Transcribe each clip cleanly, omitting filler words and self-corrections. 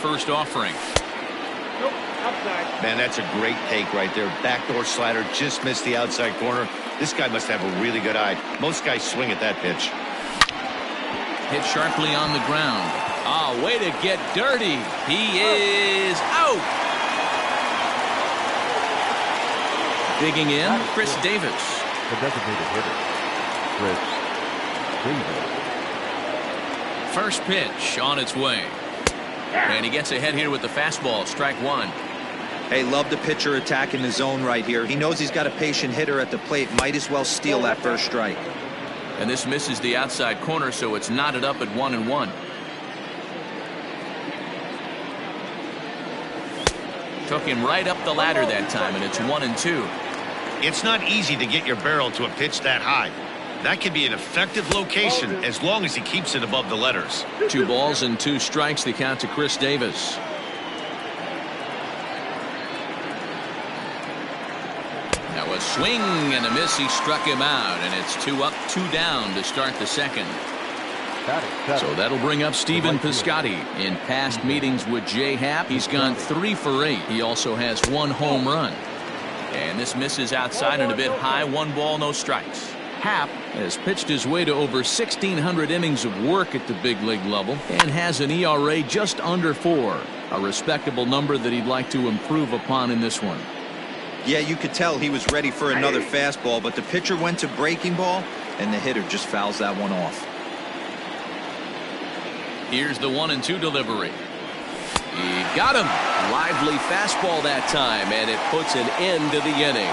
first offering. Nope, outside. Man, that's a great take right there. Backdoor slider, just missed the outside corner. This guy must have a really good eye. Most guys swing at that pitch. Hit sharply on the ground. Ah, way to get dirty. He is out. Digging in, Chris Davis. The designated hitter, Chris Davis. First pitch on its way. And he gets ahead here with the fastball, strike one. Hey, love the pitcher attacking the zone right here. He knows he's got a patient hitter at the plate. Might as well steal that first strike. And this misses the outside corner, so it's knotted up at 1-1. Took him right up the ladder that time, and it's 1-2. It's not easy to get your barrel to a pitch that high. That can be an effective location as long as he keeps it above the letters. 2 balls and 2 strikes, the count to Chris Davis. Now a swing and a miss. He struck him out, and it's 2 up, 2 down to start the second. So that'll bring up Stephen Piscotty. In past meetings with Jay Happ, he's gone 3 for 8. He also has 1 home run. And this misses outside and a bit high. 1 ball, no strikes. Happ has pitched his way to over 1,600 innings of work at the big league level and has an ERA just under 4. A respectable number that he'd like to improve upon in this one. Yeah, you could tell he was ready for another fastball, but the pitcher went to breaking ball, and the hitter just fouls that one off. Here's the 1-2 delivery. He got him. Lively fastball that time, and it puts an end to the inning.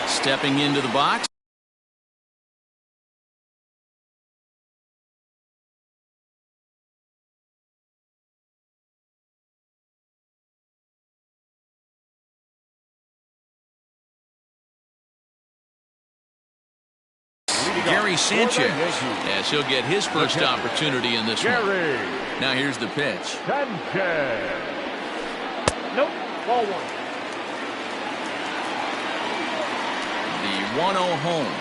Stepping into the box. Gary Sanchez, as he'll get his first opportunity in this one. Now here's the pitch. Nope, ball 1. The 1-0 home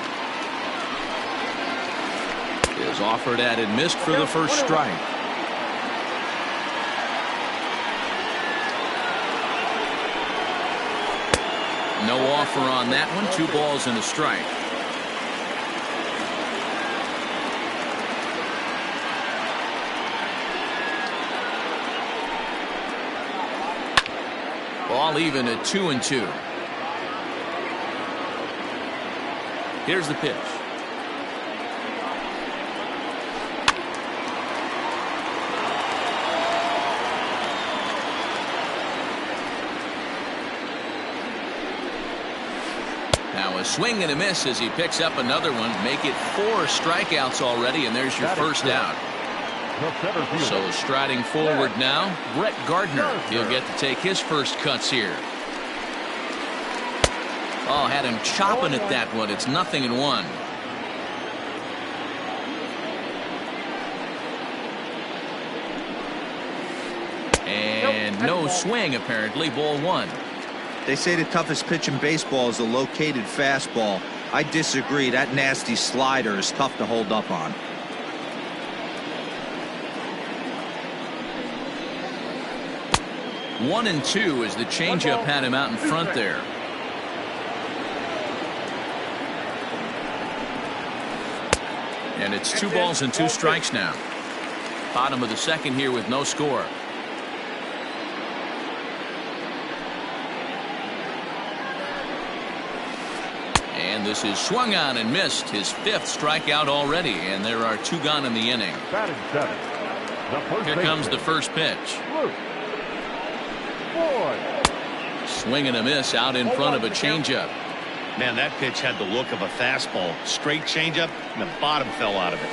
is offered at and missed for the first strike. No offer on that one. 2 balls and a strike. Ball even at 2-2. Here's the pitch. Now a swing and a miss as he picks up another one. Make it 4 strikeouts already, and there's your first out. So striding forward now, Brett Gardner. He'll get to take his first cuts here. Oh, had him chopping at that one. It's 0-1. And no swing, apparently. Ball 1. They say the toughest pitch in baseball is a located fastball. I disagree. That nasty slider is tough to hold up on. One and 2 as the changeup had him out in front there. And it's 2 balls and 2 strikes now. Bottom of the second here with no score. And this is swung on and missed. His 5th strikeout already, and there are 2 gone in the inning. Here comes the first pitch. Swing and a miss out in front of a changeup. Man, that pitch had the look of a fastball. Straight changeup, and the bottom fell out of it.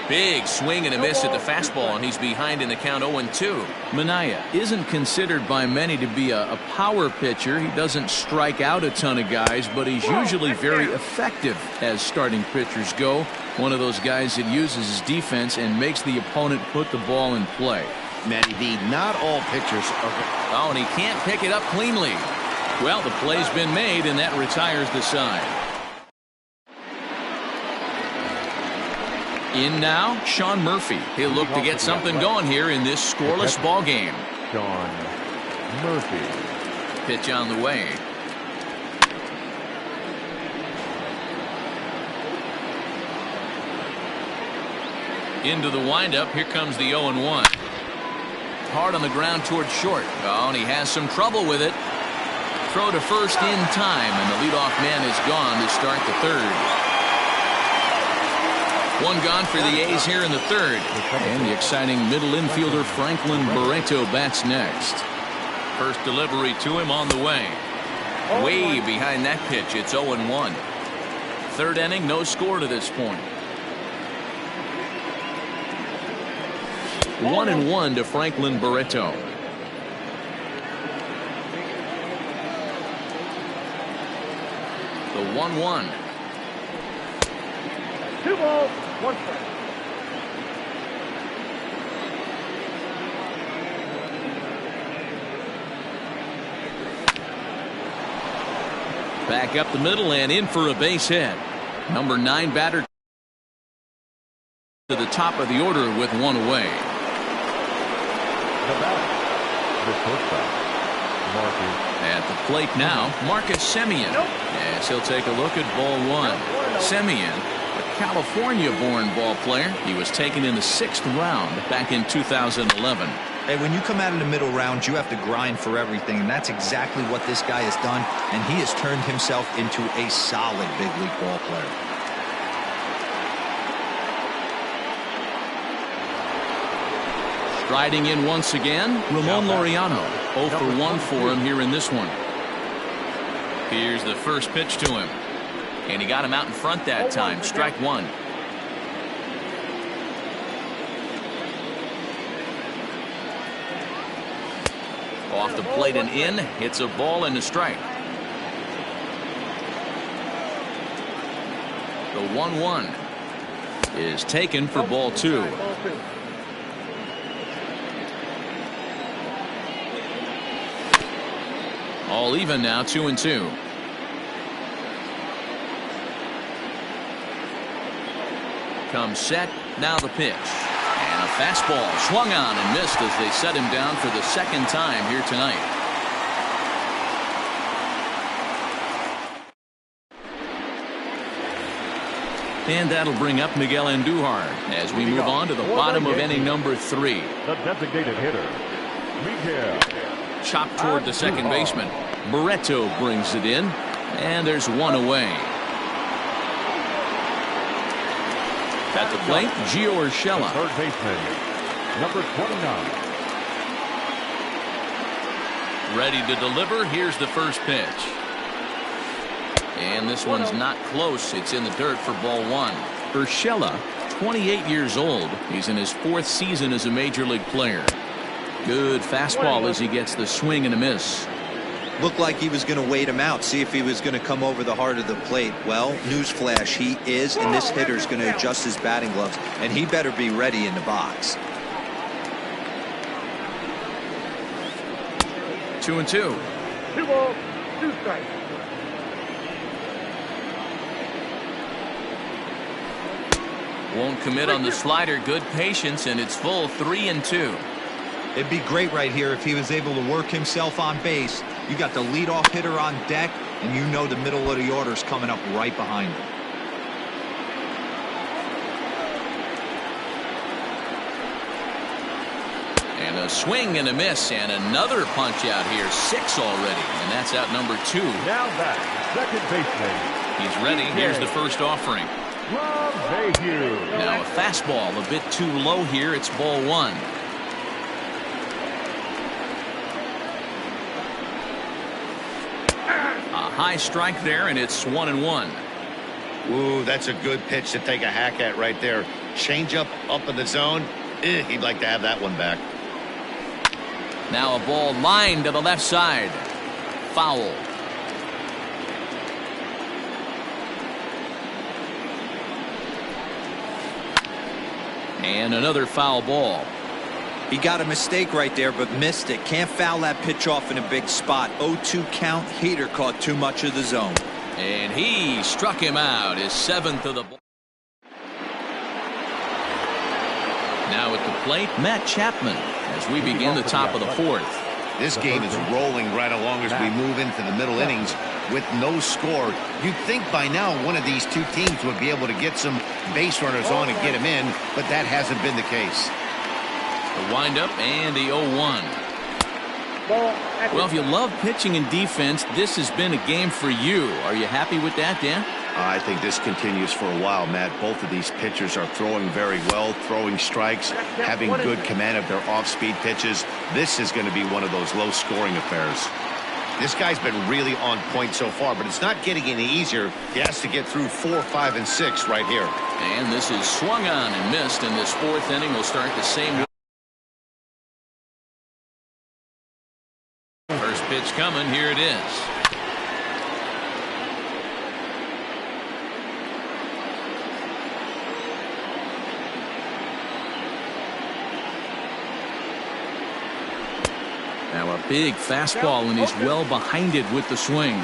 Big swing and a miss at the fastball, and he's behind in the count 0-2. Minaya isn't considered by many to be a power pitcher. He doesn't strike out a ton of guys, but he's usually very effective as starting pitchers go. One of those guys that uses his defense and makes the opponent put the ball in play. Matty V, not all pitchers are. Oh, and he can't pick it up cleanly. Well, the play's been made, and that retires the side. In now, Sean Murphy. He'll look to get something going here in this scoreless ball game. Sean Murphy. Pitch on the way. Into the windup. Here comes the 0-1. Hard on the ground towards short. Oh, and he has some trouble with it. Throw to first in time, and the leadoff man is gone to start the third. One gone for the A's here in the third. And the exciting middle infielder Franklin Barreto bats next. First delivery to him on the way. Way behind that pitch. It's 0-1. Third inning, no score to this point. 1-1 to Franklin Barreto. The 1-1. 2 balls, 1 strike. Back up the middle and in for a base hit. Number 9 batter to the top of the order with 1 away. The batter, the shortstop, Marcus. At the plate now, Marcus Semien. As he'll take a look at ball 1. Semien, a California-born ball player. He was taken in the 6th round back in 2011. Hey, when you come out in the middle rounds, you have to grind for everything, and that's exactly what this guy has done, and he has turned himself into a solid big league ball player. Striding in once again, Ramon Laureano. 0 for 1 for him here in this one. Here's the first pitch to him. And he got him out in front that time. Strike 1. Off the plate and in. Hits a ball and a strike. The 1-1 is taken for ball 2. All even now, 2-2. Comes set. Now the pitch. And a fastball swung on and missed as they set him down for the 2nd time here tonight. And that'll bring up Miguel Andujar as we move on to the bottom of inning number 3. The designated hitter, Miguel. Chopped toward the second baseman. Barreto brings it in, and there's 1 away. At the plate, Gio Urshela. Third baseman, number 29. Ready to deliver. Here's the first pitch. And this one's not close. It's in the dirt for ball 1. Urshela, 28 years old. He's in his 4th season as a major league player. Good fastball as he gets the swing and a miss. Looked like he was going to wait him out, see if he was going to come over the heart of the plate. Well, newsflash, he is, and this hitter's going to adjust his batting gloves, and he better be ready in the box. 2-2. 2 balls, 2 strikes. Won't commit on the slider. Good patience, and it's full 3-2. It'd be great right here if he was able to work himself on base. You got the leadoff hitter on deck, and you know the middle of the order's coming up right behind him. And a swing and a miss, and another punch out here. 6 already, and that's out number 2. Now back, second baseman. He's ready. Here's the first offering. Rob Mayhew. Now a fastball a bit too low here. It's ball 1. A high strike there, and it's 1-1. Ooh, that's a good pitch to take a hack at right there. Change up in the zone. He'd like to have that one back. Now a ball lined to the left side. Foul. And another foul ball. He got a mistake right there, but missed it. Can't foul that pitch off in a big spot. 0-2 count. Heater caught too much of the zone. And he struck him out. His 7th of the ball. Now at the plate, Matt Chapman as we begin the top of the fourth. This game is rolling right along as we move into the middle innings with no score. You'd think by now one of these two teams would be able to get some base runners on and get them in, but that hasn't been the case. The windup and the 0-1. Well, if you love pitching and defense, this has been a game for you. Are you happy with that, Dan? I think this continues for a while, Matt. Both of these pitchers are throwing very well, throwing strikes, having good command of their off-speed pitches. This is going to be one of those low-scoring affairs. This guy's been really on point so far, but it's not getting any easier. He has to get through 4, 5, and 6 right here. And this is swung on and missed, and this fourth inning will start the same way. First pitch coming. Here it is. Now a big fastball, and he's well behind it with the swing.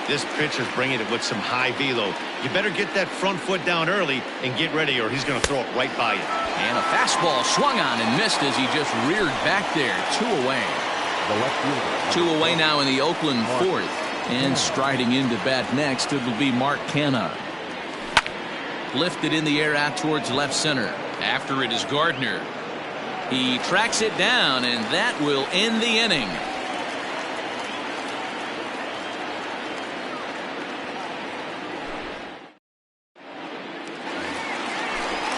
This pitcher's bringing it with some high velo. You better get that front foot down early and get ready, or he's going to throw it right by you. And a fastball swung on and missed as he just reared back there. 2 away. 2 away now in the Oakland fourth. And striding into bat next, it'll be Mark Canha. Lifted in the air out towards left center. After it is Gardner. He tracks it down, and that will end the inning.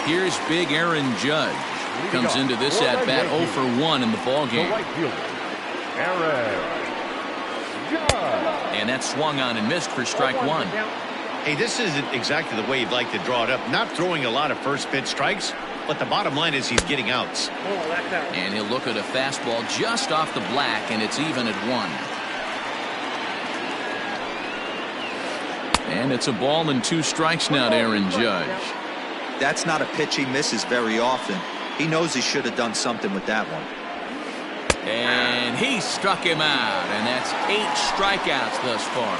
Here's big Aaron Judge. Comes into this at bat 0 for 1 in the ball game. And that swung on and missed for strike 1. Hey, this isn't exactly the way you'd like to draw it up. Not throwing a lot of first pitch strikes, but the bottom line is he's getting outs. And he'll look at a fastball just off the black, and it's even at 1. And it's a ball and 2 strikes now to Aaron Judge. That's not a pitch he misses very often. He knows he should have done something with that one. And he struck him out, and that's 8 strikeouts thus far.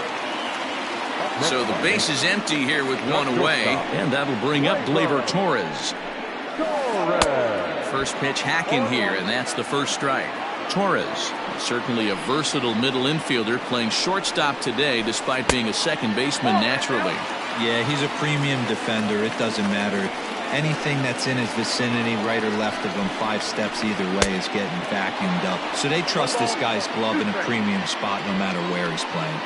So the base is empty here with 1 away, and that'll bring up Gleyber Torres. First pitch hack in here, and that's the first strike. Torres, certainly a versatile middle infielder, playing shortstop today despite being a second baseman naturally. Yeah, he's a premium defender. It doesn't matter. Anything that's in his vicinity, right or left of him, 5 steps either way, is getting vacuumed up. So they trust this guy's glove in a premium spot no matter where he's playing.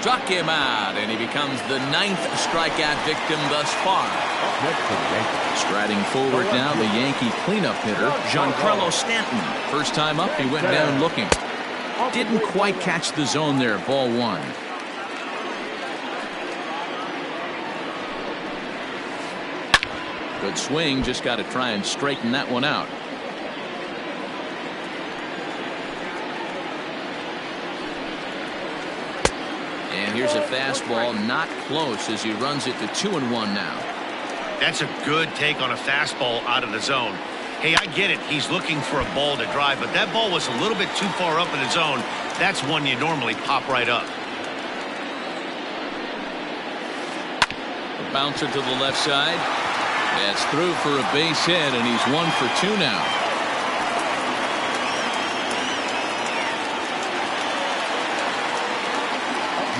Struck him out, and he becomes the 9th strikeout victim thus far. Striding forward now, the Yankee cleanup hitter, Giancarlo Stanton. First time up, he went down looking. Didn't quite catch the zone there. Ball 1. Good swing, just got to try and straighten that one out. And here's a fastball, not close, as he runs it to 2-1 now. That's a good take on a fastball out of the zone. Hey, I get it. He's looking for a ball to drive, but that ball was a little bit too far up in the zone. That's one you normally pop right up. A bouncer to the left side. That's through for a base hit, and he's 1 for 2 now.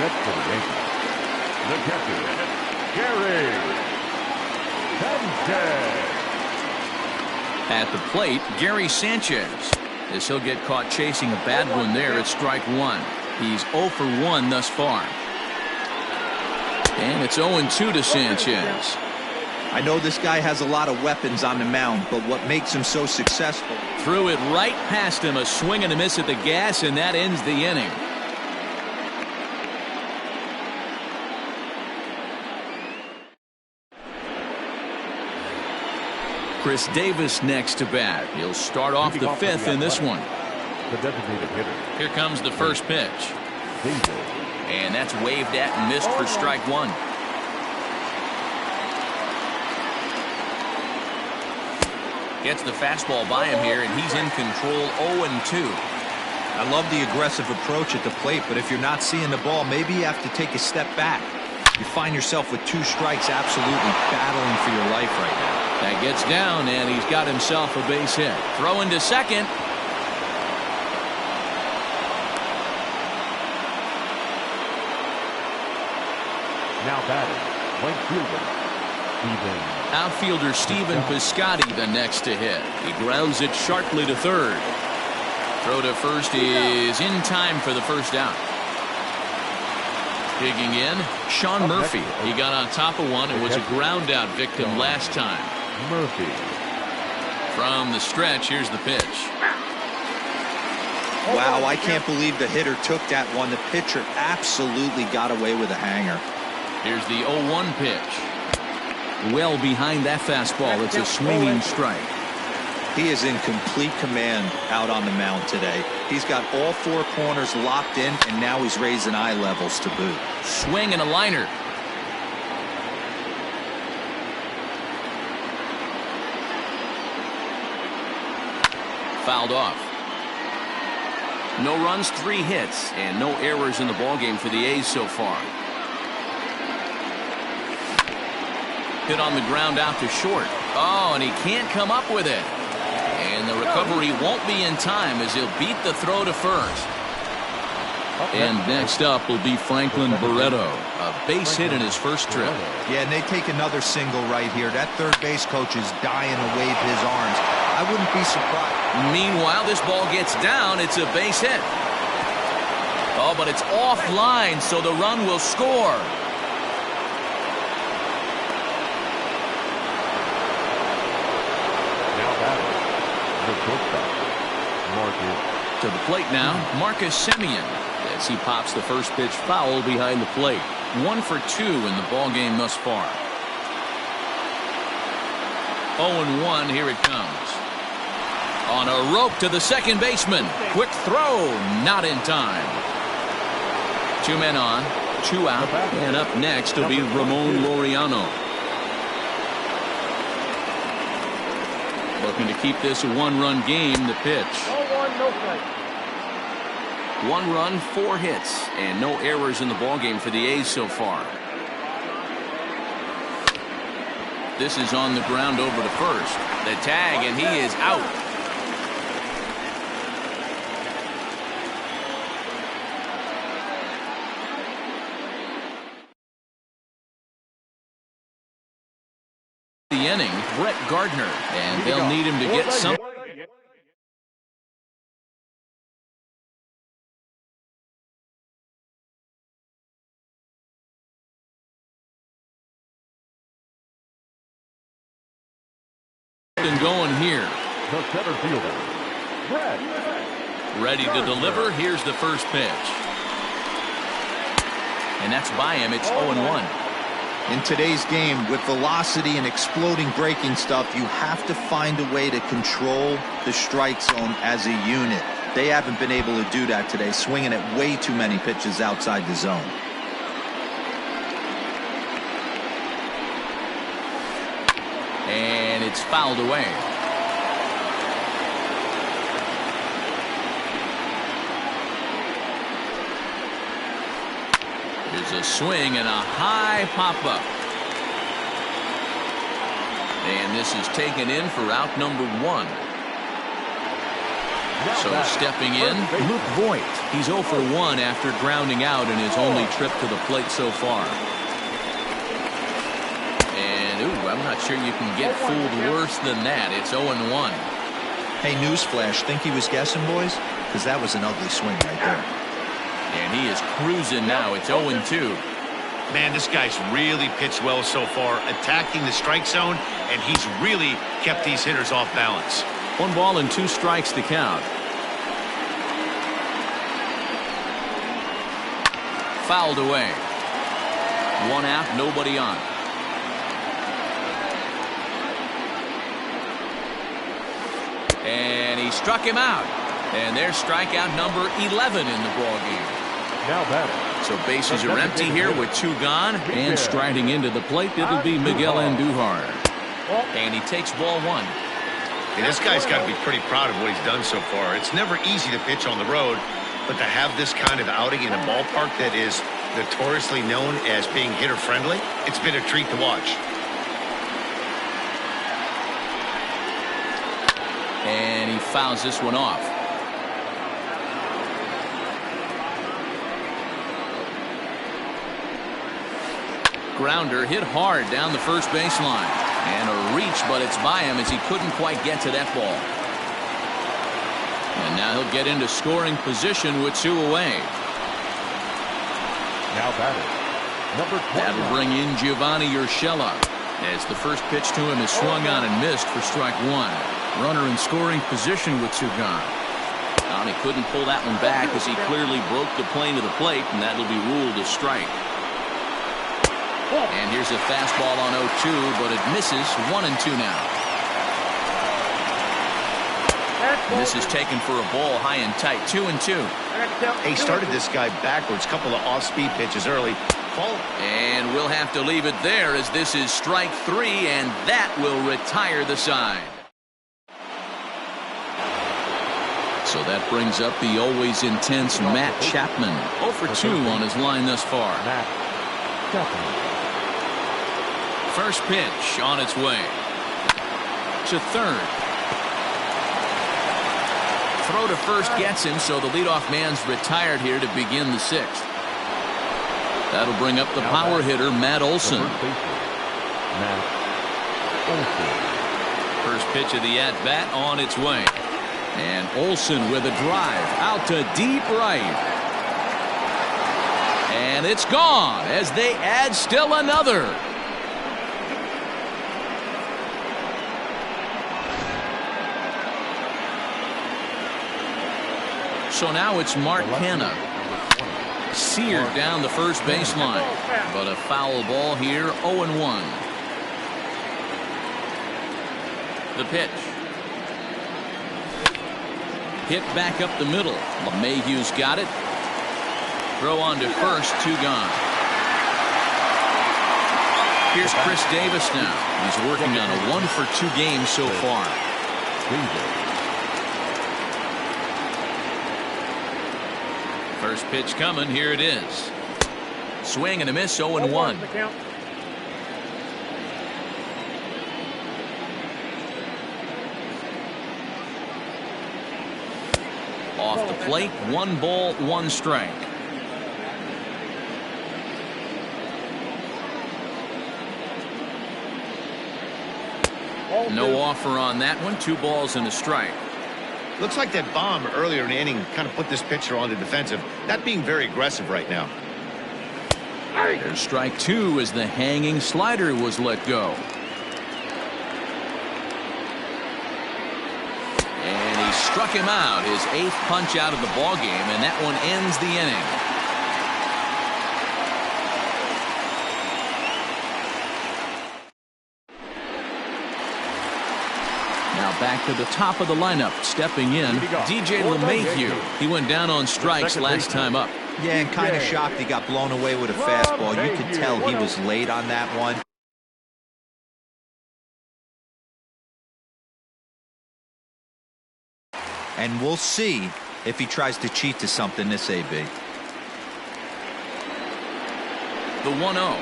Next for the Yankees, the catcher, Gary Sanchez. At the plate, Gary Sanchez, as he'll get caught chasing a bad one there at strike 1. He's 0 for 1 thus far. And it's 0-2 to Sanchez. I know this guy has a lot of weapons on the mound, but what makes him so successful? Threw it right past him, a swing and a miss at the gas, and that ends the inning. Chris Davis next to bat. He'll start off the 5th in this one. The designated hitter. Here comes the first pitch. And that's waved at and missed for strike 1. Gets the fastball by him here, and he's in control. 0-2. I love the aggressive approach at the plate, but if you're not seeing the ball, maybe you have to take a step back. You find yourself with 2 strikes, absolutely battling for your life right now. That gets down, and he's got himself a base hit. Throwing to second. Now batting, right fielder, Stephen. Outfielder Stephen Piscotty the next to hit. He grounds it sharply to third. Throw to first is in time for the first out. Digging in, Sean Murphy. He got on top of one and was a ground out victim last time. Murphy. From the stretch, here's the pitch. Wow, I can't believe the hitter took that one. The pitcher absolutely got away with a hanger. Here's the 0-1 pitch. Well behind that fastball. It's a swinging strike. He is in complete command out on the mound today. He's got all 4 corners locked in, and now he's raising eye levels to boot. Swing and a liner. Fouled off. No runs, 3 hits, and no errors in the ballgame for the A's so far. Hit on the ground out to short. Oh, and he can't come up with it. And the recovery won't be in time as he'll beat the throw to first. And next up will be Franklin Barreto, a base hit in his first trip. Yeah, and they take another single right here. That third base coach is dying to wave his arms. I wouldn't be surprised. Meanwhile, this ball gets down. It's a base hit. Oh, but it's offline, so the run will score. To the plate now, Marcus Semien, as he pops the first pitch foul behind the plate. 1 for 2 in the ballgame thus far. 0-1, here it comes. On a rope to the second baseman. Quick throw, not in time. 2 men on, 2 out, and up next will be Ramon Laureano. Looking to keep this a 1-run game. The pitch. 0-1, no strike. 1 run, 4 hits, and no errors in the ballgame for the A's so far. This is on the ground over to first. The tag, and he is out. The inning, Brett Gardner, and they'll need him to get some. Going here. The center fielder, Brett. Ready to deliver. Here's the first pitch. And that's by him. It's 0-1. In today's game, with velocity and exploding breaking stuff, you have to find a way to control the strike zone as a unit. They haven't been able to do that today, swinging at way too many pitches outside the zone. And it's fouled away. Here's a swing and a high pop-up. And this is taken in for out number 1. So stepping in, Luke Voigt. He's 0 for 1 after grounding out in his only trip to the plate so far. I'm not sure you can get fooled worse than that. It's 0-1. Hey, newsflash, think he was guessing, boys? Because that was an ugly swing right there. And he is cruising now. It's 0-2. Man, this guy's really pitched well so far, attacking the strike zone, and he's really kept these hitters off balance. 1 ball and 2 strikes to count. Fouled away. 1 out, nobody on. And he struck him out. And there's strikeout number 11 in the ballgame. Now batting. So bases are empty here with 2 gone. And striding into the plate, it'll be Miguel Andujar. And he takes ball 1. Hey, this guy's got to be pretty proud of what he's done so far. It's never easy to pitch on the road, but to have this kind of outing in a ballpark that is notoriously known as being hitter-friendly. It's been a treat to watch. And he fouls this one off. Grounder hit hard down the first baseline. And a reach, but it's by him as he couldn't quite get to that ball. And now he'll get into scoring position with 2 away. Now batting, number 20. That'll bring in Giovanni Urshela as the first pitch to him is swung on and missed for strike 1. Runner in scoring position with 2 gone. He couldn't pull that one back as he clearly broke the plane of the plate, and that'll be ruled a strike. And here's a fastball on 0-2, but it misses. 1-2 now. And this is taken for a ball high and tight. 2-2. He started this guy backwards. Couple of off-speed pitches early. Ball. And we'll have to leave it there as this is strike 3, and that will retire the side. So that brings up the always intense Matt Chapman. 0 for 2 on his line thus far. Matt Chapman. First pitch on its way to third. Throw to first gets him, so the leadoff man's retired here to begin the 6th. That'll bring up the power hitter, Matt Olson. First pitch of the at-bat on its way. And Olson with a drive out to deep right. And it's gone as they add still another. So now it's Mark Hanna. Seared down the first baseline. But a foul ball here, 0-1. The pitch. Hit back up the middle. LeMahieu's got it. Throw on to first, 2 gone. Here's Chris Davis now. He's working on a 1 for 2 game so far. First pitch coming. Here it is. Swing and a miss. 0-1. Off the plate. 1 ball, 1 strike. No offer on that one. 2 balls and a strike. Looks like that bomb earlier in the inning kind of put this pitcher on the defensive. Not being very aggressive right now. There's strike 2 as the hanging slider was let go. And he struck him out, his 8th punch out of the ball game, and that one ends the inning. Now back to the top of the lineup, stepping in, DJ LeMahieu. He went down on strikes last time up. Yeah, and kind of shocked he got blown away with a fastball. You could tell he was late on that one. And we'll see if he tries to cheat to something this AB. The 1-0.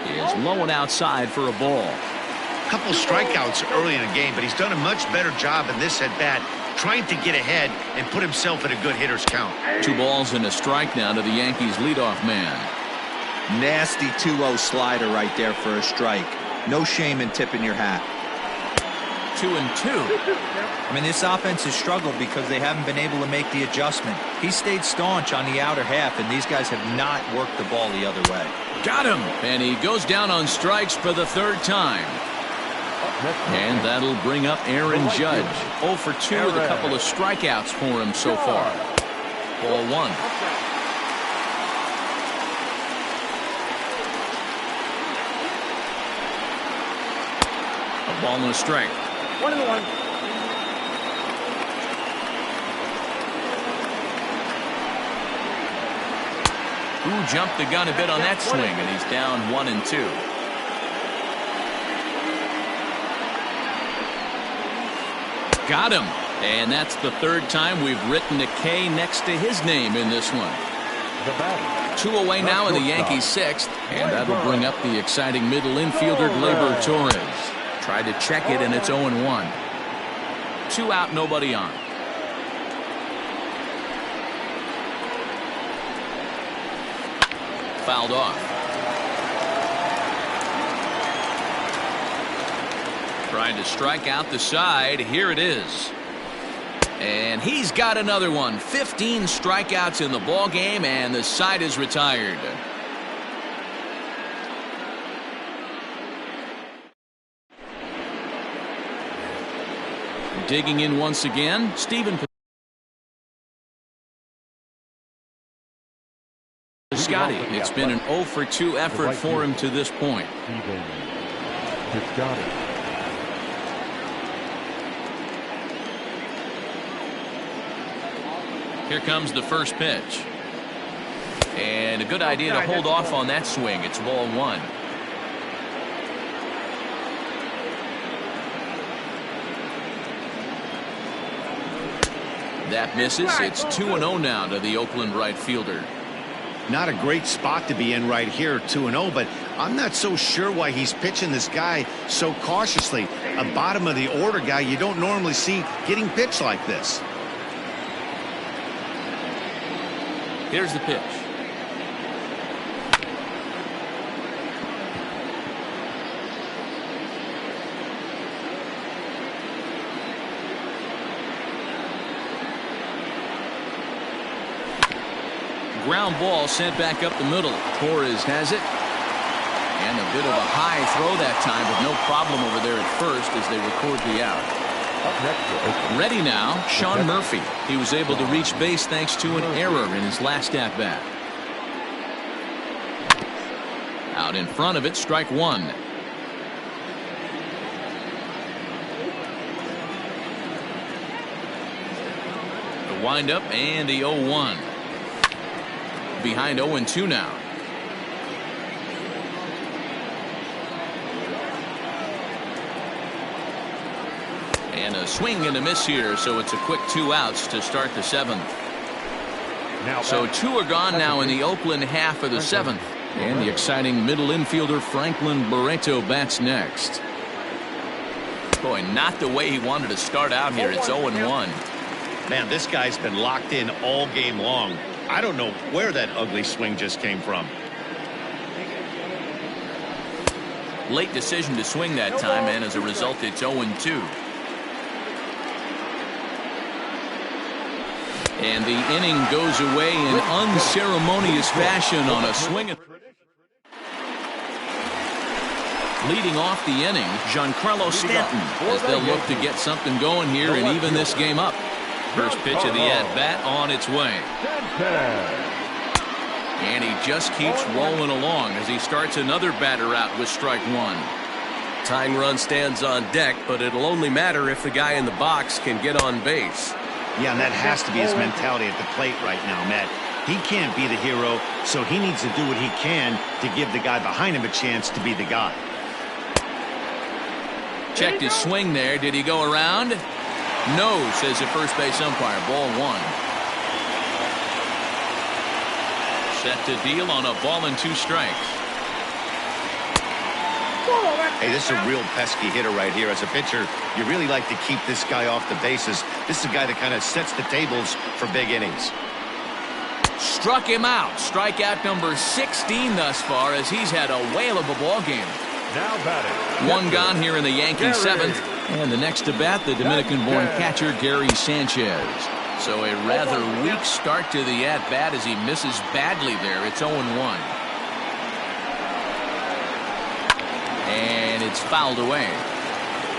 Is low and outside for a ball. Couple strikeouts early in the game, but he's done a much better job in this at-bat trying to get ahead and put himself in a good hitter's count. 2 balls and a strike now to the Yankees leadoff man. Nasty 2-0 slider right there for a strike. No shame in tipping your hat. 2-2. I mean, this offense has struggled because they haven't been able to make the adjustment. He stayed staunch on the outer half, and these guys have not worked the ball the other way. Got him, and he goes down on strikes for the 3rd time. And that'll bring up Aaron Judge. 0 for 2 with a couple of strikeouts for him so far. Ball 1. A ball and a strike. 1-1. Who jumped the gun a bit on that swing, and he's down 1-2. Got him, And that's the third time we've written a K next to his name in this one. The batter. 2 away now in the Yankees' sixth, and that'll bring up the exciting middle infielder Gleyber Torres. Tried to check it, and it's 0-1. 2 out, nobody on. Fouled off. Trying to strike out the side. Here it is. And he's got another one. 15 strikeouts in the ball game, and the side is retired. Digging in once again, Stephen Piscotty. It's been an 0-for-2 effort for him to this point. Stephen Piscotty. Here comes the first pitch. And a good idea to hold off on that swing. It's ball 1. That misses. It's 2-0 now to the Oakland right fielder. Not a great spot to be in right here, 2-0, but I'm not so sure why he's pitching this guy so cautiously. A bottom of the order guy you don't normally see getting pitched like this. Here's the pitch. Ground ball sent back up the middle. Torres has it. And a bit of a high throw that time, but no problem over there at first as they record the out. Ready now, Sean Murphy. He was able to reach base thanks to an error in his last at-bat. Out in front of it, strike 1. The windup and the 0-1. Behind 0-2 now. And a swing and a miss here, so it's a quick 2 outs to start the 7th. So 2 are gone now in the Oakland half of the 7th. And the exciting middle infielder Franklin Barreto bats next. Boy, not the way he wanted to start out here. It's 0-1. Man, this guy's been locked in all game long. I don't know where that ugly swing just came from. Late decision to swing that time, and as a result, it's 0-2. And the inning goes away in unceremonious fashion on a swing. Leading off the inning, Giancarlo Stanton, as they'll look to get something going here and even this game up. First pitch of the at-bat on its way. And he just keeps rolling along as he starts another batter out with strike 1. Tying run stands on deck, but it'll only matter if the guy in the box can get on base. Yeah, and that has to be his mentality at the plate right now, Matt. He can't be the hero, so he needs to do what he can to give the guy behind him a chance to be the guy. Checked his swing there. Did he go around? No, says the first base umpire. Ball 1. Set to deal on a ball and 2 strikes. Hey, this is a real pesky hitter right here. As a pitcher, you really like to keep this guy off the bases. This is a guy that kind of sets the tables for big innings. Struck him out. Strikeout number 16 thus far as he's had a whale of a ball game. Now batting. 1 gone here in the Yankees 7th. And the next to bat, the Dominican-born catcher Gary Sanchez. So a rather weak start to the at-bat as he misses badly there. It's 0-1. And it's fouled away.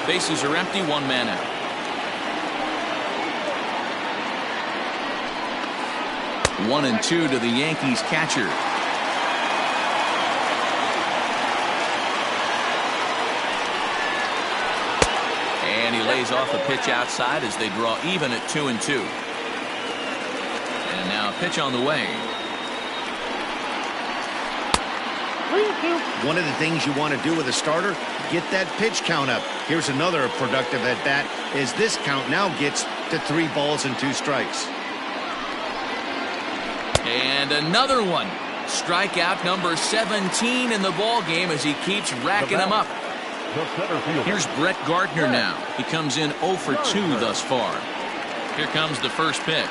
Bases are empty, 1 man out. One and 2 to the Yankees catcher. And he lays off a pitch outside as they draw even at 2-2. And now a pitch on the way. One of the things you want to do with a starter, get that pitch count up. Here's another productive at bat as this count now gets to 3 balls and 2 strikes. And another one. Strikeout number 17 in the ball game as he keeps racking them up. Here's Brett Gardner now. He comes in 0 for 2 thus far. Here comes the first pitch.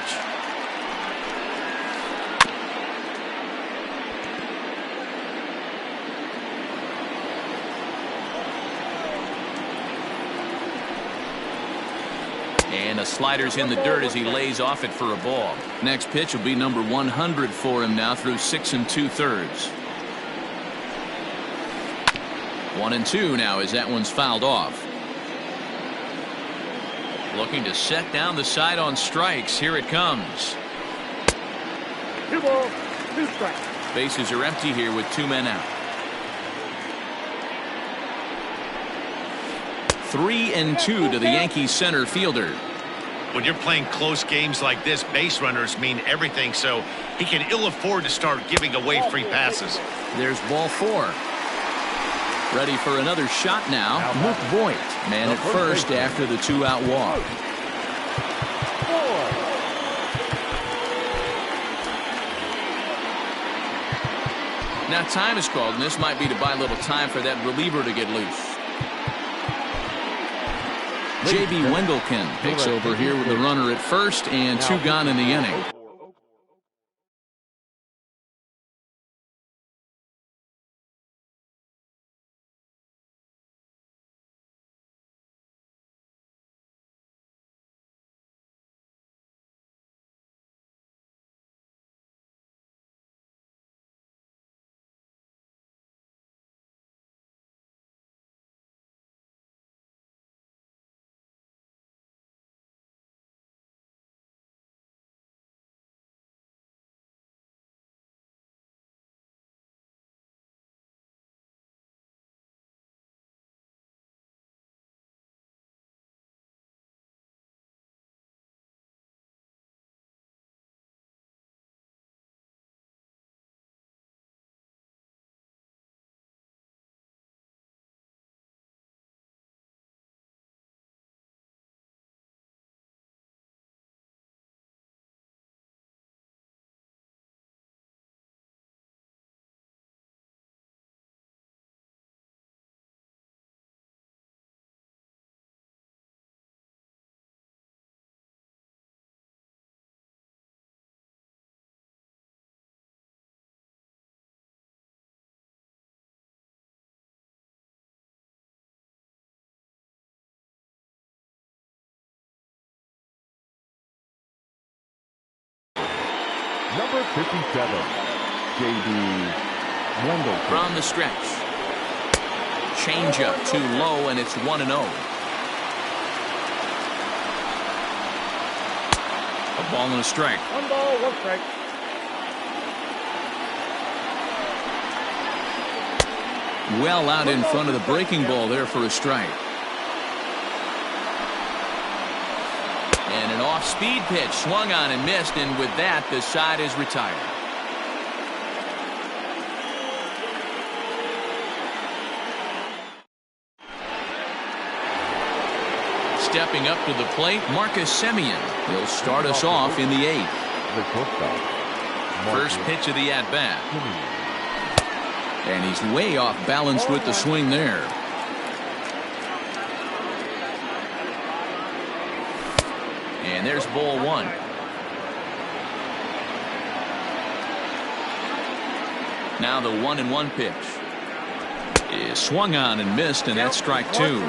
And the slider's in the dirt as he lays off it for a ball. Next pitch will be number 100 for him now through 6 2/3. 1-2 now as that one's fouled off. Looking to set down the side on strikes. Here it comes. 2 balls, 2 strikes. Bases are empty here with 2 men out. 3-2 to the Yankees center fielder. When you're playing close games like this, base runners mean everything, so he can ill afford to start giving away free passes. There's ball 4. Ready for another shot now. Luke Voigt, man at first after the 2-out walk. Now time is called, and this might be to buy a little time for that reliever to get loose. J.B. Wendelken picks over here with the runner at first and 2 gone in the inning. Number 57, J.B. Wendelken. From the stretch. Changeup too low, and it's 1-0. A ball and a strike. 1 ball, 1 strike. Well out in front of the breaking ball there for a strike. And an off-speed pitch swung on and missed, and with that the side is retired. Stepping up to the plate, Marcus Semien. He'll start us off in the 8th. First pitch of the at-bat. And he's way off balance with the swing there. And there's ball 1. Now the 1-1 pitch is swung on and missed, and that's strike 2.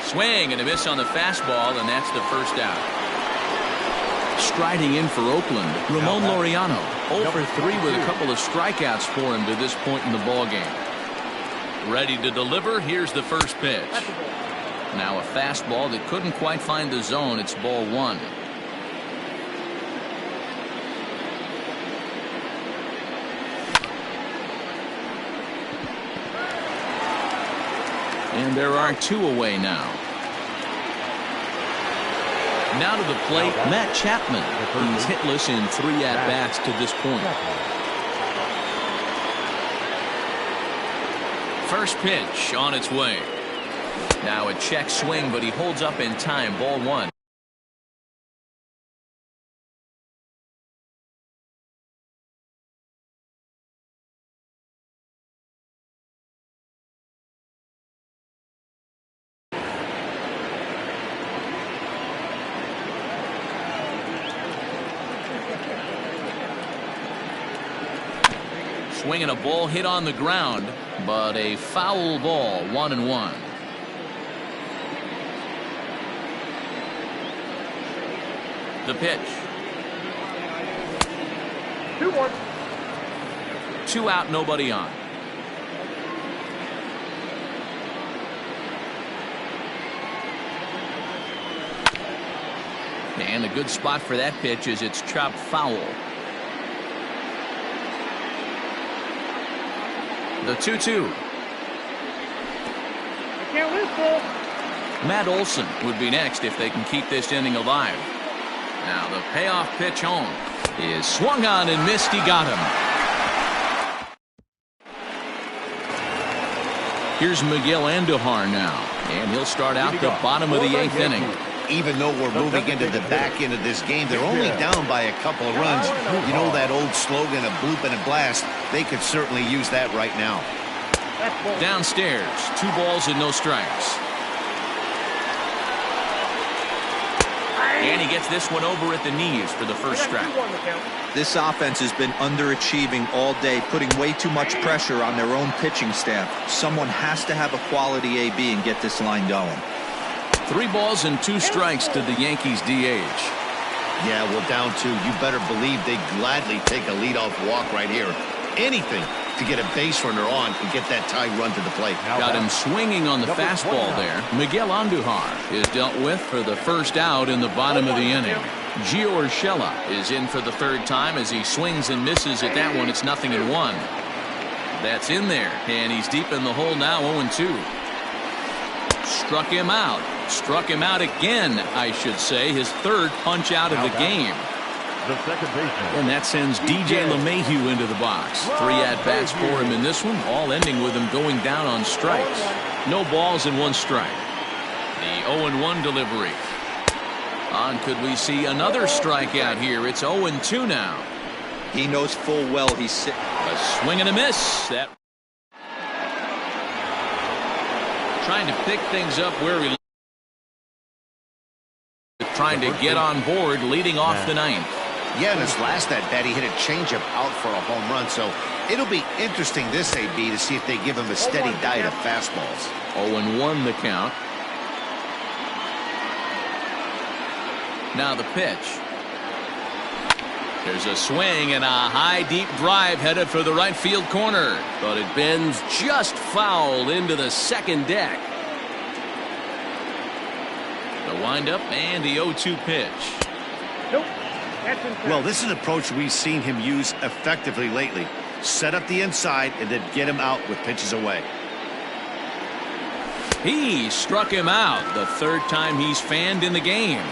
Swing and a miss on the fastball, and that's the first out. Striding in for Oakland, Ramon Laureano, 0 for 3 with a couple of strikeouts for him to this point in the ball game. Ready to deliver. Here's the first pitch. Now a fastball that couldn't quite find the zone. It's ball 1. And there are 2 away now. Now to the plate, Matt Chapman. He's hitless in 3 at-bats to this point. First pitch on its way. Now a check swing, but he holds up in time. Ball one. Swinging a ball hit on the ground, but a foul ball. 1-1. The pitch. 2-1. 2 out, nobody on. And a good spot for that pitch is it's chopped foul. The 2-2. Can't lose, ball. Matt Olson would be next if they can keep this inning alive. Now the payoff pitch home is swung on and missed. He got him. Here's Miguel Andujar now, and he'll start out the bottom of the 8th inning. Even though we're moving into the back end of this game, they're only down by a couple of runs. You know that old slogan, a bloop and a blast? They could certainly use that right now. Downstairs, 2 balls and no strikes. And he gets this one over at the knees for the first strike. This offense has been underachieving all day, putting way too much pressure on their own pitching staff. Someone has to have a quality AB and get this line going. 3 balls and 2 strikes to the Yankees DH. Yeah, well, down 2. You better believe they'd gladly take a leadoff walk right here. Anything to get a base runner on and get that tie run to the plate. Got him swinging on the fastball there. Miguel Andujar is dealt with for the first out in the bottom of the inning. Gio Urshela is in for the 3rd time as he swings and misses at that one. It's 0-1. That's in there, and he's deep in the hole now. 0-2. Struck him out. Struck him out again, I should say. His 3rd punch out of the game. The second baseman. And that sends DJ LeMahieu into the box. 3 at-bats for him in this one, all ending with him going down on strikes. No balls and 1 strike. The 0-1 delivery. On, could we see another strikeout here? It's 0-2 now. He knows full well he's sick. A swing and a miss. That trying to pick things up where he trying to get on board, leading off the 9th. Yeah, in his last at-bat, he hit a changeup out for a home run, so it'll be interesting this AB to see if they give him a steady diet of fastballs. 0-1 the count. Now the pitch. There's a swing and a high deep drive headed for the right field corner, but it bends just foul into the second deck. The windup and the 0-2 pitch. Nope. Well, this is an approach we've seen him use effectively lately. Set up the inside and then get him out with pitches away. He struck him out the 3rd time he's fanned in the game.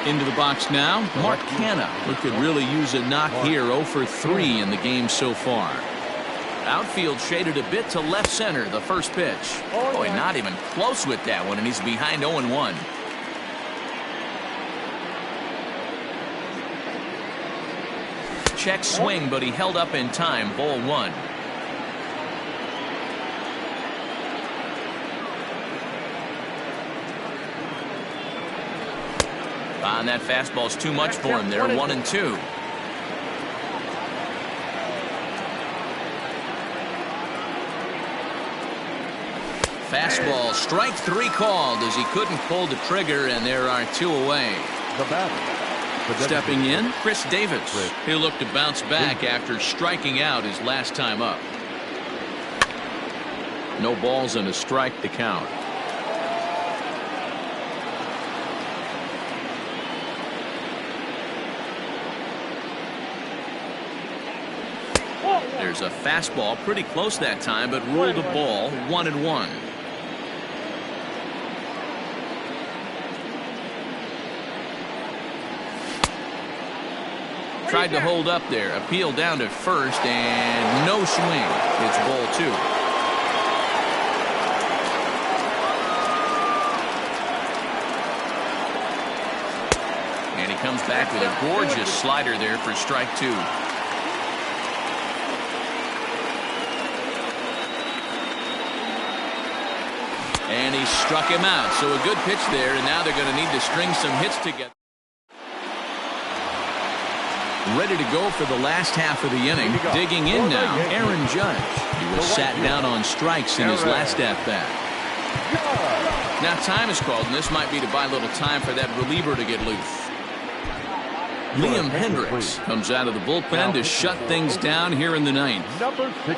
Into the box now, Mark Canha, who could really use a knock here. 0 for 3 in the game so far. Outfield shaded a bit to left center, the first pitch. Boy, not even close with that one, and he's behind 0-1. Check swing, but he held up in time. Ball 1. And that fastball's too much for him there. 1-2. Fastball, strike 3 called as he couldn't pull the trigger, and there are 2 away. The batter. Stepping in, Chris Davis. He'll look to bounce back after striking out his last time up. No balls and a strike to count. There's a fastball pretty close that time, but ruled a ball. 1-1. Tried to hold up there. Appeal down to first, and no swing. It's ball 2. comes back with a gorgeous slider there for strike 2. And he struck him out. So a good pitch there, and now they're going to need to string some hits together. Ready to go for the last half of the inning. Digging in now, Aaron Judge. He was sat down on strikes in his last at-bat. Now time is called, and this might be to buy a little time for that reliever to get loose. Liam Hendriks comes out of the bullpen to shut things down here in the ninth. Number 16,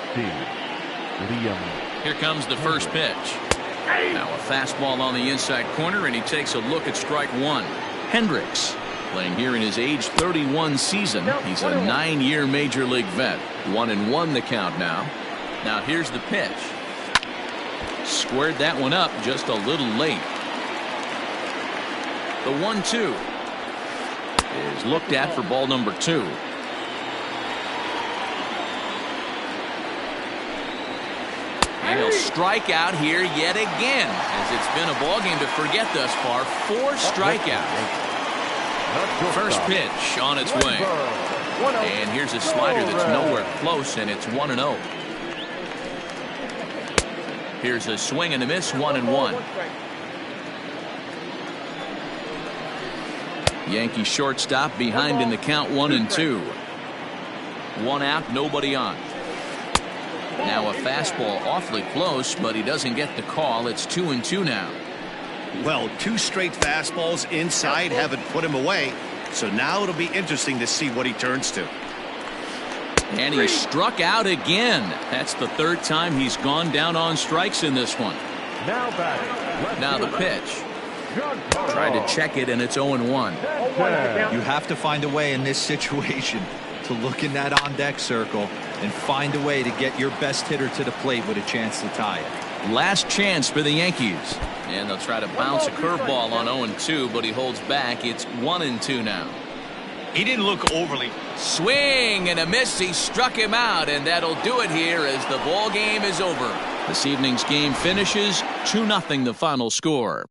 Liam. Here comes the first pitch. Now a fastball on the inside corner, and he takes a look at strike 1. Hendriks playing here in his age 31 season. He's a 9-year major league vet. 1-1 the count now. Now here's the pitch. Squared that one up just a little late. The 1-2 is looked at for ball number 2. And he'll strike out here yet again, as it's been a ball game to forget thus far. 4 strikeouts. First pitch on its way. And here's a slider that's nowhere close, and it's 1-0. Here's a swing and a miss, 1-1. Yankee shortstop behind in the count, 1-2. 1 out, nobody on. Now a fastball awfully close, but he doesn't get the call. It's 2-2 now. Well, 2 straight fastballs inside haven't put him away. So now it'll be interesting to see what he turns to. And he struck out again. That's the 3rd time he's gone down on strikes in this one. Now the pitch. Tried to check it, and it's 0-1. You have to find a way in this situation to look in that on-deck circle and find a way to get your best hitter to the plate with a chance to tie it. Last chance for the Yankees. And they'll try to bounce a curveball on 0-2, but he holds back. It's 1-2 now. He didn't look overly. Swing and a miss. He struck him out, and that'll do it here as the ball game is over. This evening's game finishes 2-0 the final score.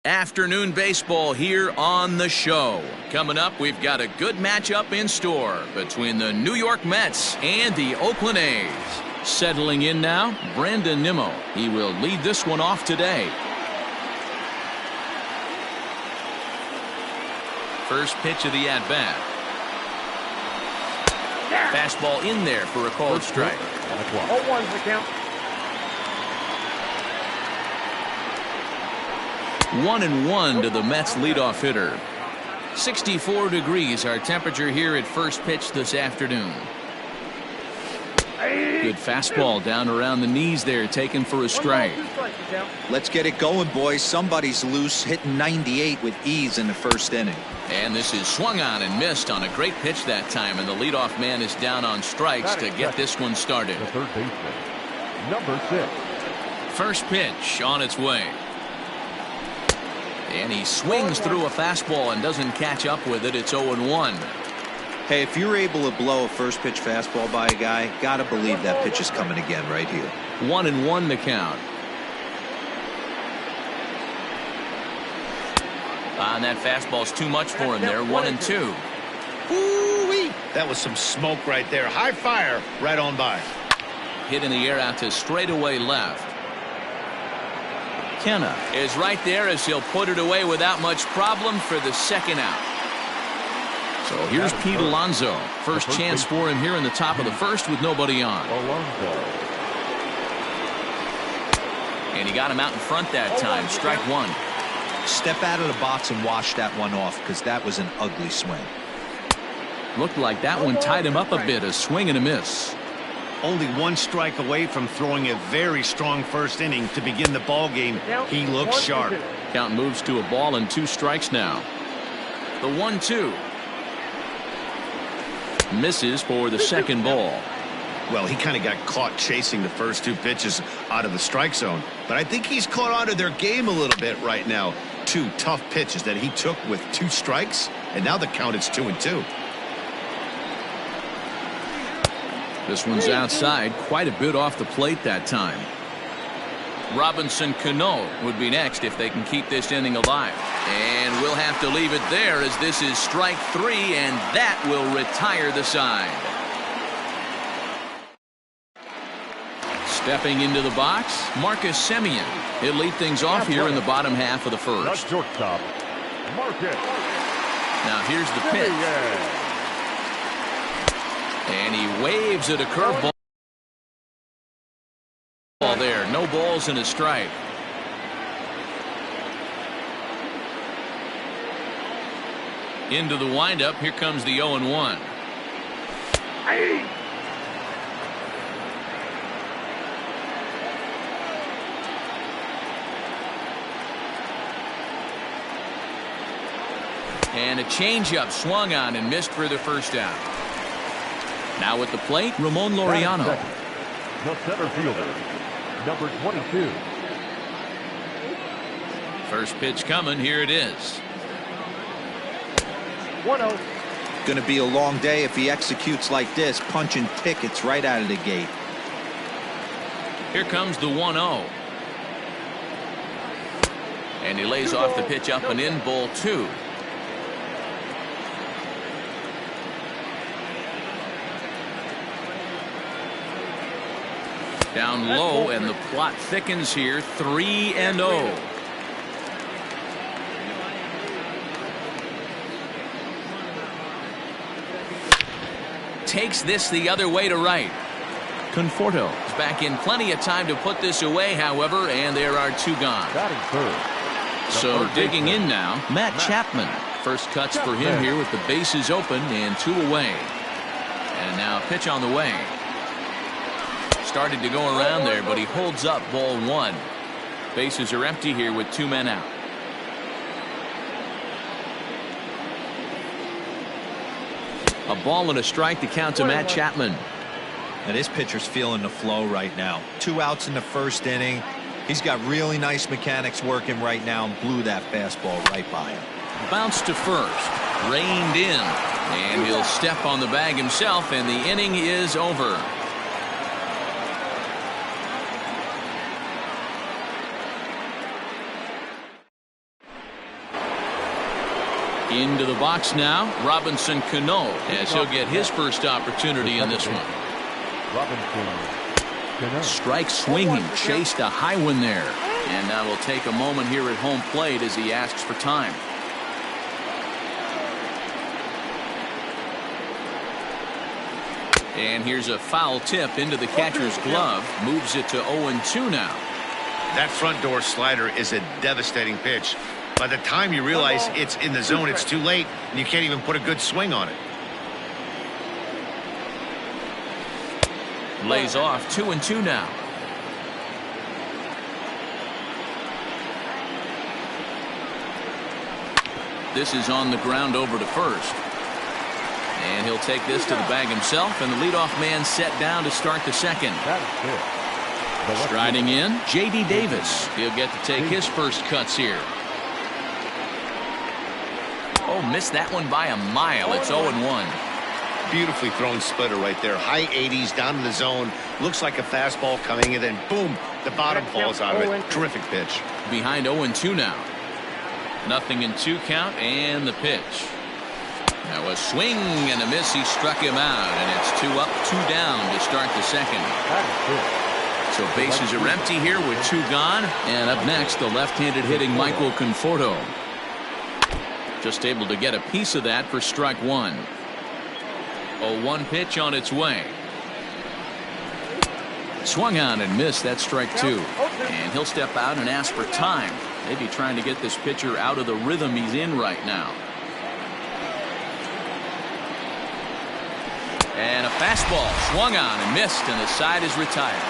Afternoon baseball here on the show. Coming up, we've got a good matchup in store between the New York Mets and the Oakland A's. Settling in now, Brandon Nimmo. He will lead this one off today. First pitch of the at-bat. Fastball in there for a called strike. 0-1's the count. 1-1 to the Mets leadoff hitter. 64 degrees our temperature here at first pitch this afternoon. Good fastball down around the knees there, taken for a strike. Let's get it going, boys. Somebody's loose, hitting 98 with ease in the first inning. And this is swung on and missed on a great pitch that time, and the leadoff man is down on strikes to get this one started. The third baseman, number 6. First pitch on its way. And he swings through a fastball and doesn't catch up with it. It's 0-1. Hey, if you're able to blow a first pitch fastball by a guy, gotta believe that pitch is coming again right here. 1-1 the count. And that fastball's too much for him there. 1-2. Ooh-wee. That was some smoke right there. High fire right on by. Hit in the air out to straightaway left. Kenna is right there as he'll put it away without much problem for the second out. So here's Pete Alonso. First chance for him here in the top of the first with nobody on. And he got him out in front that time. Strike one. Step out of the box and wash that one off, because that was an ugly swing. Looked like that one tied him up a bit. A swing and a miss. Only one strike away from throwing a very strong first inning to begin the ball game. He looks sharp. Count moves to a ball and 2 strikes now. The 1-2. Misses for the second ball. Well, he kind of got caught chasing the first 2 pitches out of the strike zone. But I think he's caught onto their game a little bit right now. 2 tough pitches that he took with 2 strikes, and now the count is 2-2. This one's outside, quite a bit off the plate that time. Robinson Cano would be next if they can keep this inning alive. And we'll have to leave it there as this is strike 3, and that will retire the side. Stepping into the box, Marcus Semien. He'll lead things off here in the bottom half of the first. Shortstop, Marcus. Now here's the pitch. And he waves at a curveball there. No balls and a strike. Into the windup. Here comes the 0-1. And a changeup swung on and missed for the first out. Now at the plate, Ramon Laureano. The center fielder, number 22. First pitch coming. Here it is. 1-0. Going to be a long day if he executes like this, punching tickets right out of the gate. Here comes the 1-0. And he lays off the pitch up and in, ball 2. Down low, and the plot thickens here. 3-0. Takes this the other way to right. Conforto is back in plenty of time to put this away, however, and there are 2 gone. So digging in now, Matt Chapman. First cuts for him here with the bases open and 2 away. And now pitch on the way. Started to go around there, but he holds up ball 1. Bases are empty here with 2 men out. A ball and a strike to count to Matt Chapman. Now this pitcher's feeling the flow right now. 2 outs in the first inning. He's got really nice mechanics working right now and blew that fastball right by him. Bounce to first. Reined in. And he'll step on the bag himself, and the inning is over. Into the box now, Robinson Cano, as he'll get his first opportunity in this one. Strike swinging, chased a high one there. And now we'll take a moment here at home plate as he asks for time. And here's a foul tip into the catcher's glove. Moves it to 0-2 now. That front door slider is a devastating pitch. By the time you realize it's in the zone, it's too late, and you can't even put a good swing on it. Lays off 2-2 now. This is on the ground over to first. And he'll take this to the bag himself, and the leadoff man set down to start the second. Striding in, J.D. Davis. He'll get to take his first cuts here. Oh, missed that one by a mile. It's 0-1. Beautifully thrown splitter right there. High 80s down to the zone. Looks like a fastball coming, and then boom, the bottom falls out of it. Terrific pitch. Behind 0-2 now. 0-2 count, and the pitch. Now a swing and a miss. He struck him out, and it's 2 up, 2 down to start the second. So bases are empty here with 2 gone. And up next, the left-handed hitting Michael Conforto. Just able to get a piece of that for strike 1. 0-1 pitch on its way. Swung on and missed. That strike 2. And he'll step out and ask for time. Maybe trying to get this pitcher out of the rhythm he's in right now. And a fastball swung on and missed, and the side is retired.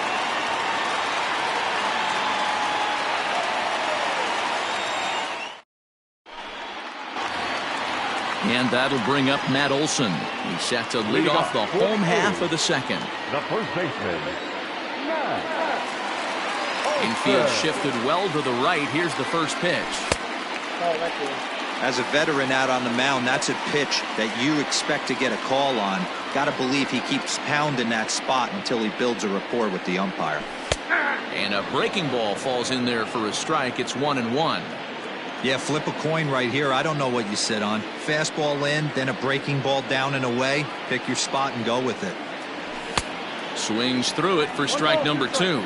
And that'll bring up Matt Olson. He's set to lead off the home half of the second. The first baseman, Infield shifted well to the right. Here's the first pitch. As a veteran out on the mound, that's a pitch that you expect to get a call on. Got to believe he keeps pounding that spot until he builds a rapport with the umpire. And a breaking ball falls in there for a strike. It's 1-1. Yeah, flip a coin right here. I don't know what you sit on. Fastball in, then a breaking ball down and away. Pick your spot and go with it. Swings through it for strike number 2.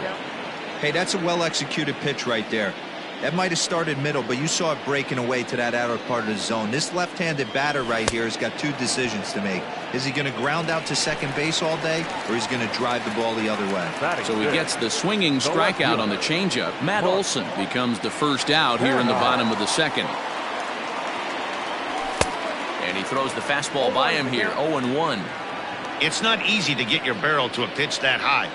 Hey, that's a well-executed pitch right there. That might have started middle, but you saw it breaking away to that outer part of the zone. This left-handed batter right here has got 2 decisions to make. Is he going to ground out to second base all day, or is he going to drive the ball the other way? So he gets the swinging strikeout on the changeup. Matt Olson becomes the first out here in the bottom of the second. And he throws the fastball by him here, 0-1. It's not easy to get your barrel to a pitch that high.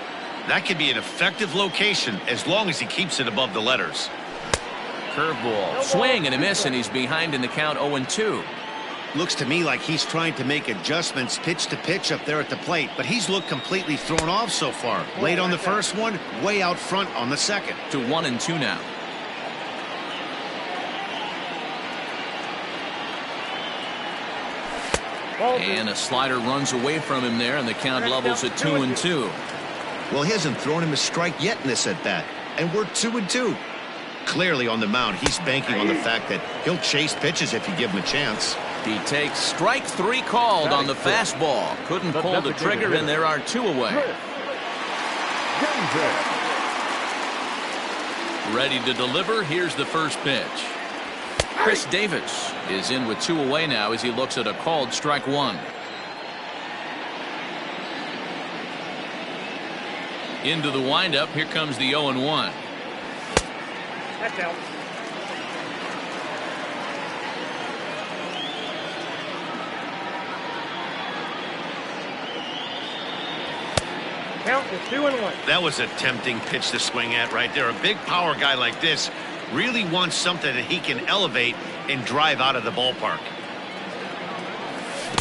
That could be an effective location as long as he keeps it above the letters. Curveball, swing and a miss, and he's behind in the count 0-2. Looks to me like he's trying to make adjustments pitch to pitch up there at the plate, but he's looked completely thrown off so far. Late on the first one, way out front on the second. To 1-2 now. And a slider runs away from him there, and the count levels at 2-2. Well, he hasn't thrown him a strike yet in this at-bat, and we're 2-2. Clearly on the mound, he's banking on the fact that he'll chase pitches if you give him a chance. He takes strike 3 called on the fastball. Couldn't pull the trigger, and there are 2 away. Ready to deliver. Here's the first pitch. Chris Davis is in with 2 away now as he looks at a called strike 1. Into the windup. Here comes the 0-1. That's out. Count is 2-1. That was a tempting pitch to swing at right there. A big power guy like this really wants something that he can elevate and drive out of the ballpark.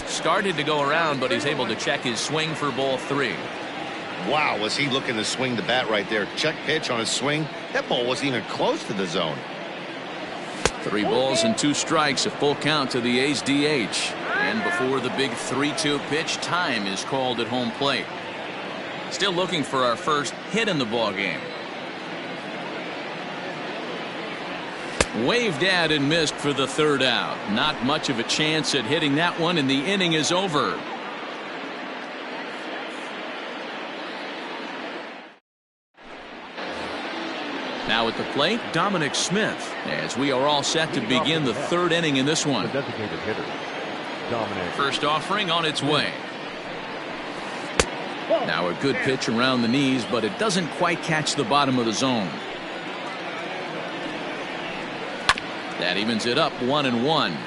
Started to go around, but he's able to check his swing for ball 3. Wow, was he looking to swing the bat right there. Check pitch on his swing. That ball wasn't even close to the zone. 3 balls and 2 strikes, a full count to the A's DH. And before the big 3-2 pitch, time is called at home plate. Still looking for our first hit in the ball game. Waved at and missed for the third out. Not much of a chance at hitting that one, and the inning is over. Now at the plate, Dominic Smith, as we are all set to begin the third inning in this one. The designated hitter, Dominic. First offering on its way. Now a good pitch around the knees, but it doesn't quite catch the bottom of the zone. That evens it up 1-1.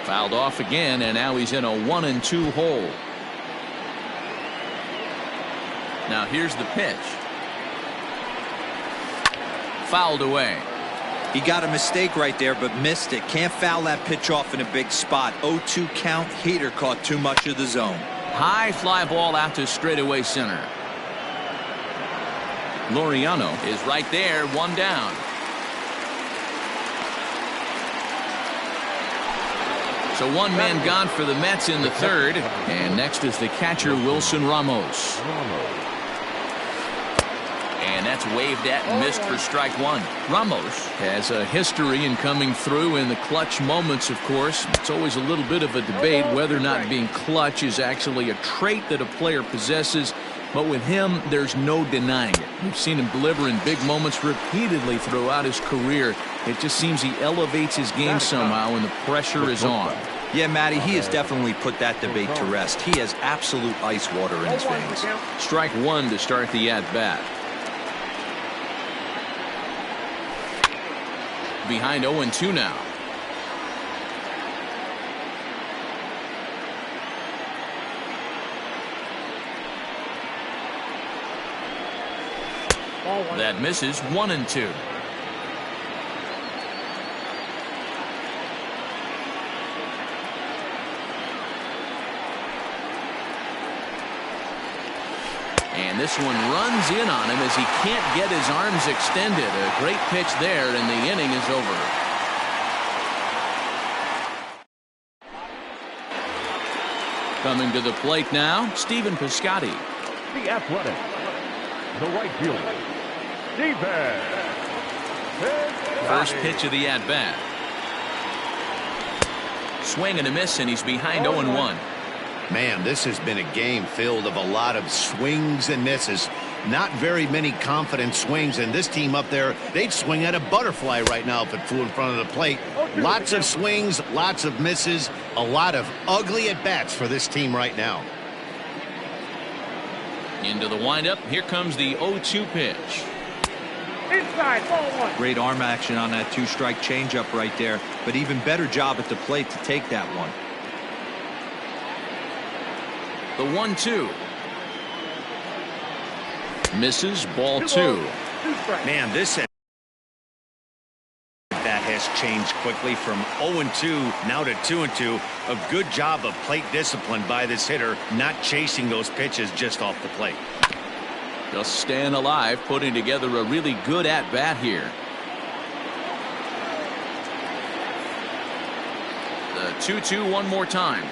Fouled off again, and now he's in a 1-2 hole. Now here's the pitch. Fouled away. He got a mistake right there, but missed it. Can't foul that pitch off in a big spot. 0-2 count. Heater caught too much of the zone. High fly ball out to straightaway center. Laureano is right there, one down. So one man gone for the Mets in the third, and next is the catcher Wilson Ramos. And that's waved at and missed for strike one. Ramos has a history in coming through in the clutch moments, of course. It's always a little bit of a debate whether or not being clutch is actually a trait that a player possesses. But with him, there's no denying it. We've seen him deliver in big moments repeatedly throughout his career. It just seems he elevates his game somehow when the pressure is on. Yeah, Matty, he has definitely put that debate to rest. He has absolute ice water in his veins. Strike one to start the at-bat. Behind 0-2 now. That misses 1-2. And this one runs in on him as he can't get his arms extended. A great pitch there, and the inning is over. Coming to the plate now, Stephen Piscotty. The Athletic, the right fielder, Stephen. First pitch of the at-bat. Swing and a miss, and he's behind 0-1. Man, this has been a game filled of a lot of swings and misses. Not very many confident swings, and this team up there, they'd swing at a butterfly right now if it flew in front of the plate. Lots of swings, lots of misses, a lot of ugly at-bats for this team right now. Into the windup, here comes the 0-2 pitch. Inside, ball one. Great arm action on that two-strike changeup right there, but even better job at the plate to take that one. The 1-2. Misses, ball two. Man, this that has changed quickly from 0-2 now to 2-2. A good job of plate discipline by this hitter, not chasing those pitches just off the plate. Just staying alive, putting together a really good at-bat here. The 2-2 one more time.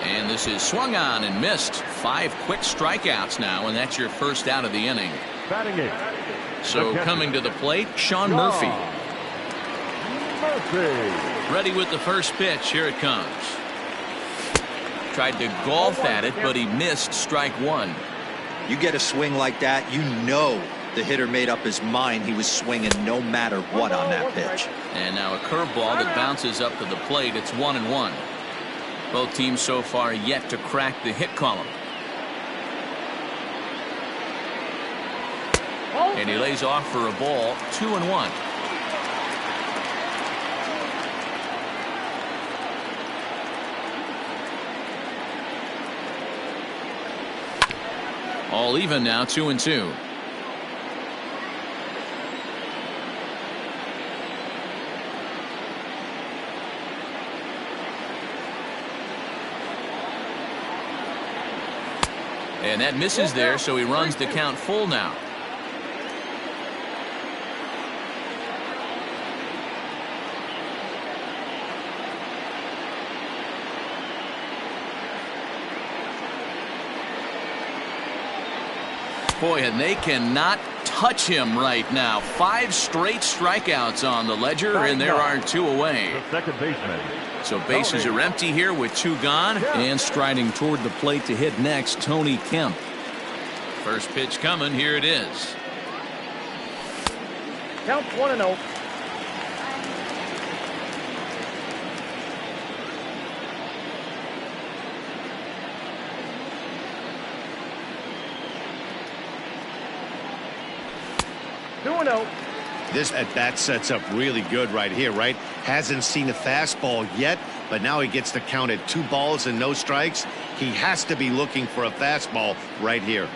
And this is swung on and missed. 5 quick strikeouts now, and that's your first out of the inning. Batting it. So coming to the plate, Sean Murphy. Ready with the first pitch. Here it comes. Tried to golf at it, but he missed strike one. You get a swing like that, you know the hitter made up his mind he was swinging no matter what on that pitch. And now a curveball that bounces up to the plate. It's 1-1. Both teams so far yet to crack the hit column. And he lays off for a ball. 2-1. All even now, 2-2. And that misses there, so he runs the count full now. Boy, and they cannot touch him right now. 5 straight strikeouts on the ledger, and there are 2 away. The second baseman. So bases are empty here with 2 gone. And striding toward the plate to hit next, Tony Kemp. First pitch coming. Here it is. Count 1-0. This at-bat sets up really good right here, right? Hasn't seen a fastball yet, but now he gets to count at 2 balls and no strikes. He has to be looking for a fastball right here.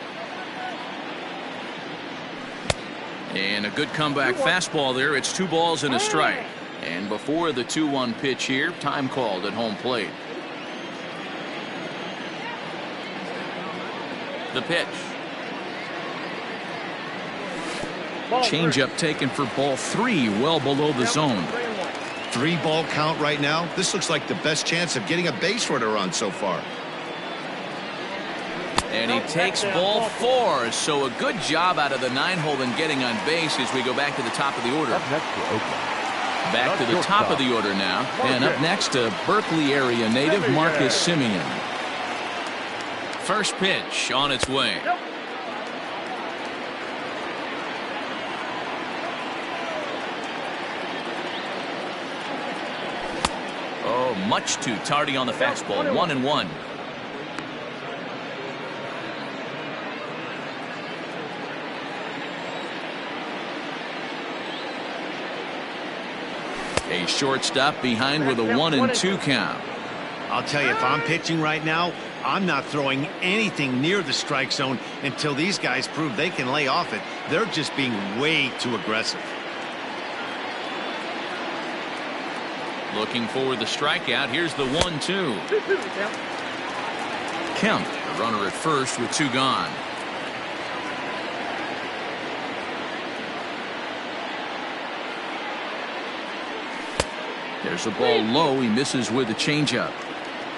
And a good comeback fastball there. It's 2 balls and a strike. And before the 2-1 pitch here, time called at home plate. The pitch. Changeup taken for ball 3, well below the zone. 3-ball count right now. This looks like the best chance of getting a base runner on so far. And he takes ball 4. So a good job out of the 9-hole in getting on base as we go back to the top of the order. Back to the top of the order now. And up next, a Berkeley area native, Marcus Semien. First pitch on its way. Oh, much too tardy on the fastball. 1-1. A shortstop behind with a 1-2 count. I'll tell you, if I'm pitching right now, I'm not throwing anything near the strike zone until these guys prove they can lay off it. They're just being way too aggressive. Looking for the strikeout. Here's the 1-2. Kemp, the runner at first with 2 gone. There's a ball low. He misses with a changeup.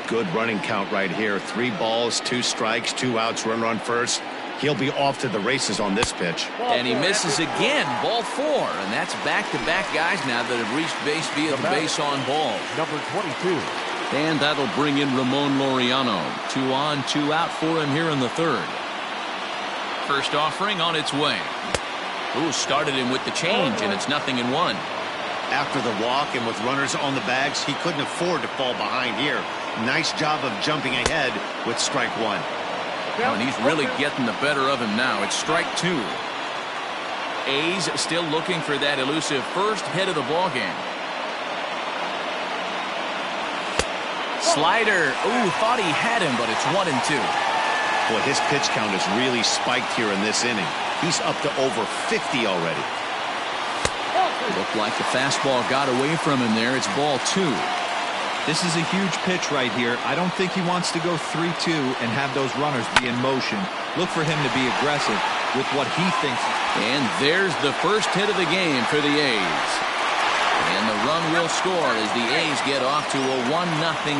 Good running count right here. 3 balls, 2 strikes, 2 outs, runner on first. He'll be off to the races on this pitch. And he misses again. Ball 4. And that's back-to-back guys now that have reached base via the base on ball. Number 22. And that'll bring in Ramon Laureano. 2 on, 2 out for him here in the 3rd. First offering on its way. Ooh, started him with the change, and it's 0-1. After the walk and with runners on the bags, he couldn't afford to fall behind here. Nice job of jumping ahead with strike 1. And he's really getting the better of him now. It's strike 2. A's still looking for that elusive first hit of the ballgame. Slider. Ooh, thought he had him, but it's 1-2. Boy, his pitch count has really spiked here in this inning. He's up to over 50 already. Looked like the fastball got away from him there. It's ball 2. This is a huge pitch right here. I don't think he wants to go 3-2 and have those runners be in motion. Look for him to be aggressive with what he thinks. And there's the first hit of the game for the A's. And the run will score as the A's get off to a 1-0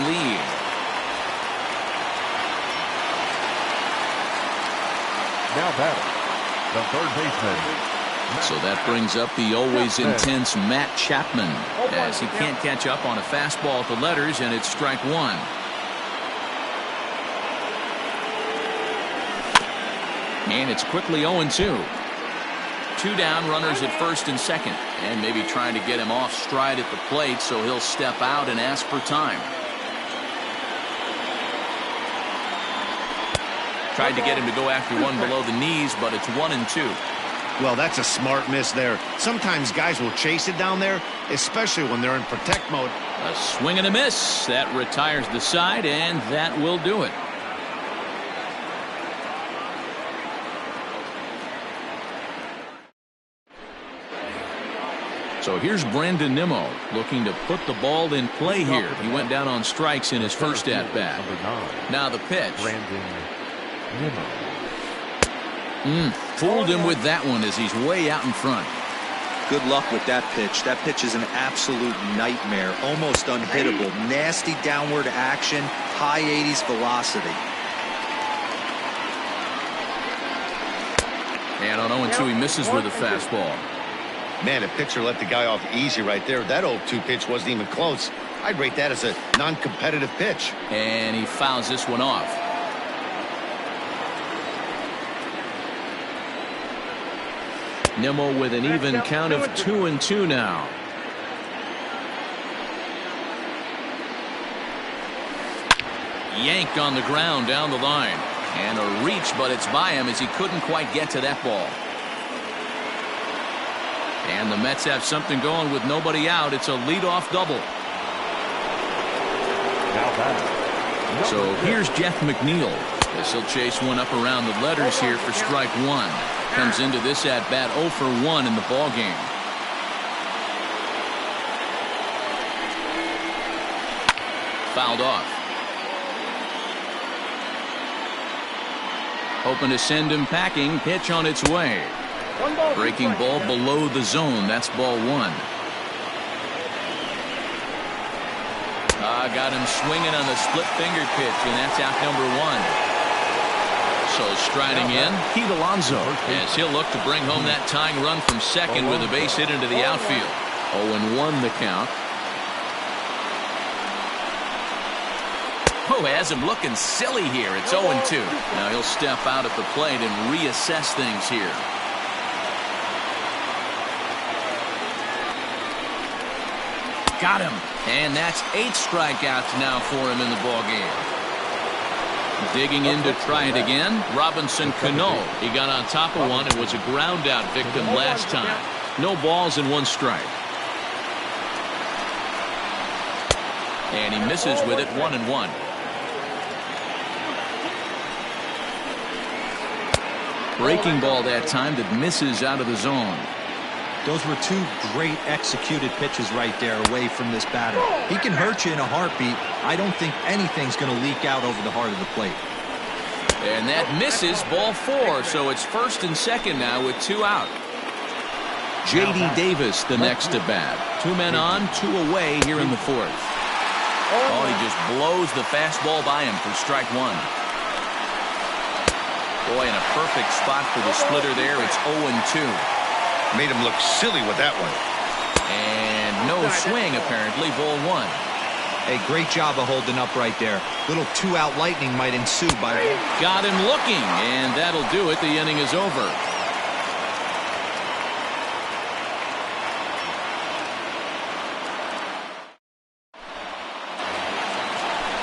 lead. Now batting, the third baseman. So that brings up the always intense Matt Chapman as he can't catch up on a fastball at the letters, and it's strike 1. And it's quickly 0-2. 2 down, runners at first and second, and maybe trying to get him off stride at the plate, so he'll step out and ask for time. Tried to get him to go after one below the knees, but it's 1-2. Well, that's a smart miss there. Sometimes guys will chase it down there, especially when they're in protect mode. A swing and a miss. That retires the side, and that will do it. So here's Brandon Nimmo looking to put the ball in play here. He went down on strikes in his first at-bat. Now the pitch. Brandon Nimmo. Fooled him with that one as he's way out in front. Good luck with that pitch. That pitch is an absolute nightmare. Almost unhittable. Nasty downward action. High 80s velocity. And on 0-2, he misses with a fastball. Man, a pitcher let the guy off easy right there. That 0-2 pitch wasn't even close. I'd rate that as a non-competitive pitch. And he fouls this one off. Nimmo with an even count of 2-2 now. Yanked on the ground down the line. And a reach, but it's by him as he couldn't quite get to that ball. And the Mets have something going with nobody out. It's a leadoff double. So here's Jeff McNeil. As he'll chase one up around the letters here for strike one. Comes into this at bat 0 for 1 in the ball game. Fouled off. Hoping to send him packing. Pitch on its way. Breaking ball below the zone. That's ball 1. Got him swinging on the split finger pitch, and that's out number 1. So striding in, Pete Alonso, as he'll look to bring home that tying run from second with a base hit into the outfield. 0-1 the count. Oh, has him looking silly here. It's 0-2. Now he'll step out at the plate and reassess things here. Got him. And that's 8 strikeouts now for him in the ballgame. Digging in to try it again, Robinson Cano. He got on top of one and was a ground out victim last time. No balls and 1 strike. And he misses with it, 1-1. Breaking ball that time that misses out of the zone. Those were 2 great executed pitches right there away from this batter. He can hurt you in a heartbeat. I don't think anything's going to leak out over the heart of the plate. And that misses, ball 4. So it's first and second now with 2 out. J.D. Davis the next to bat. 2 men on, 2 away here in the 4th. Oh, he just blows the fastball by him for strike 1. Boy, in a perfect spot for the splitter there. It's 0-2. Made him look silly with that one. And no swing, apparently, ball 1. Hey, great job of holding up right there. Little 2-out lightning might ensue by the... Got him looking, and that'll do it. The inning is over.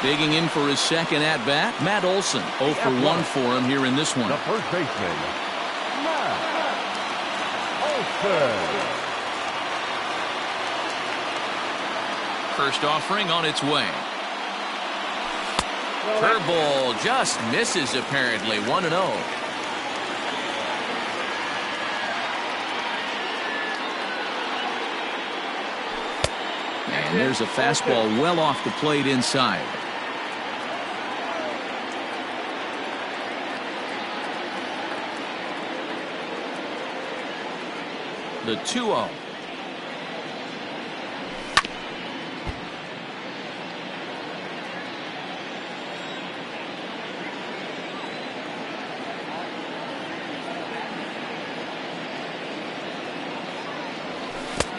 Digging in for his second at-bat, Matt Olson. 0 for 1 for him here in this one. The first baseman, Matt Olson. First offering on its way. Curveball just misses, apparently. 1-0. And there's a fastball well off the plate inside. The 2-0.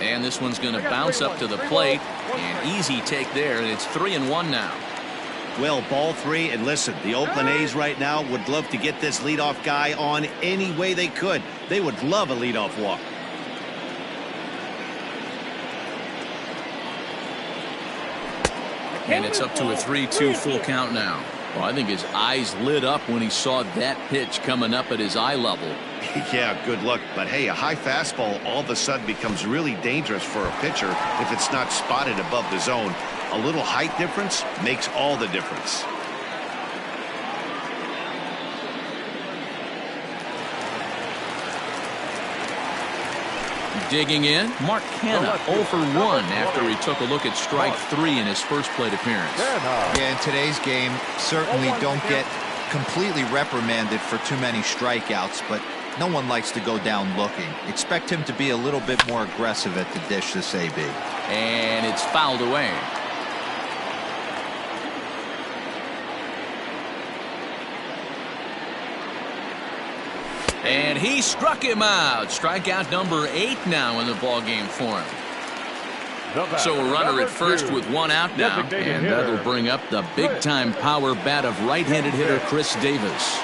And this one's going to bounce up to the plate. An easy take there, and it's 3-1 now. Well, ball 3, and listen, the Oakland A's right now would love to get this leadoff guy on any way they could. They would love a leadoff walk. And it's up to a 3-2 full count now. Well, I think his eyes lit up when he saw that pitch coming up at his eye level. Yeah, good luck. But hey, a high fastball all of a sudden becomes really dangerous for a pitcher if it's not spotted above the zone. A little height difference makes all the difference. Digging in, Mark Canha 0 for 1 after he took a look at strike 3 in his first plate appearance. Yeah, in today's game, certainly don't get completely reprimanded for too many strikeouts, but no one likes to go down looking. Expect him to be a little bit more aggressive at the dish this AB. And it's fouled away. And he struck him out. Strikeout number 8 now in the ballgame for him. So a runner at first with 1 out now, and that'll bring up the big-time power bat of right-handed hitter Chris Davis.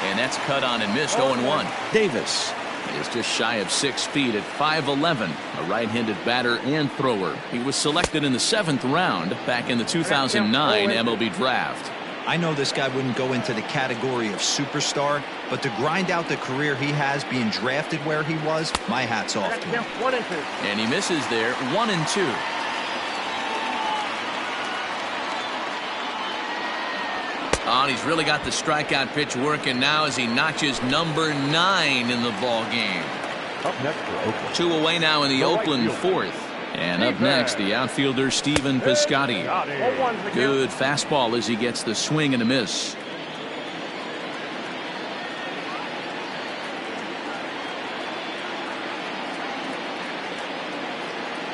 And that's cut on and missed. 0-1. Davis is just shy of 6 feet at 5'11", a right-handed batter and thrower. He was selected in the 7th round back in the 2009 MLB draft. I know this guy wouldn't go into the category of superstar, but to grind out the career he has being drafted where he was, my hat's off to him. 1 and 2. And he misses there. 1-2. Oh, and he's really got the strikeout pitch working now as he notches number 9 in the ball game. Up next for Oakland. 2 away now in the Oakland 4th. And up next, the outfielder Stephen Piscotty. Good fastball as he gets the swing and a miss.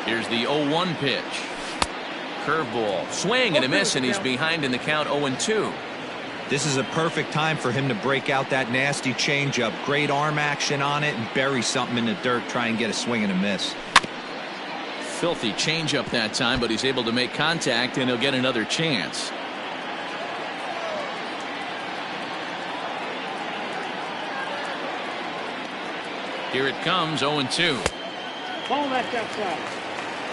Here's the 0-1 pitch. Curveball, swing and a miss, and he's behind in the count. 0-2. This is a perfect time for him to break out that nasty changeup. Great arm action on it and bury something in the dirt. Try and get a swing and a miss. Filthy changeup that time, but he's able to make contact, and he'll get another chance. Here it comes. 0-2. Ball match outside.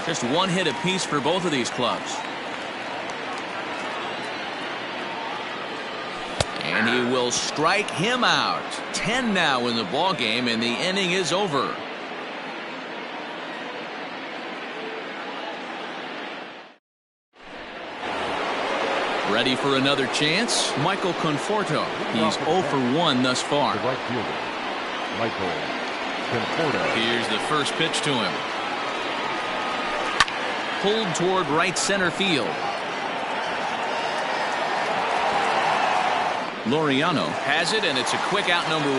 Just 1 hit apiece for both of these clubs. And he will strike him out. 10 now in the ball game, and the inning is over. Ready for another chance? Michael Conforto. He's 0 for 1 thus far. The right fielder, Michael Conforto. Here's the first pitch to him. Pulled toward right center field. Laureano has it, and it's a quick out, number 1.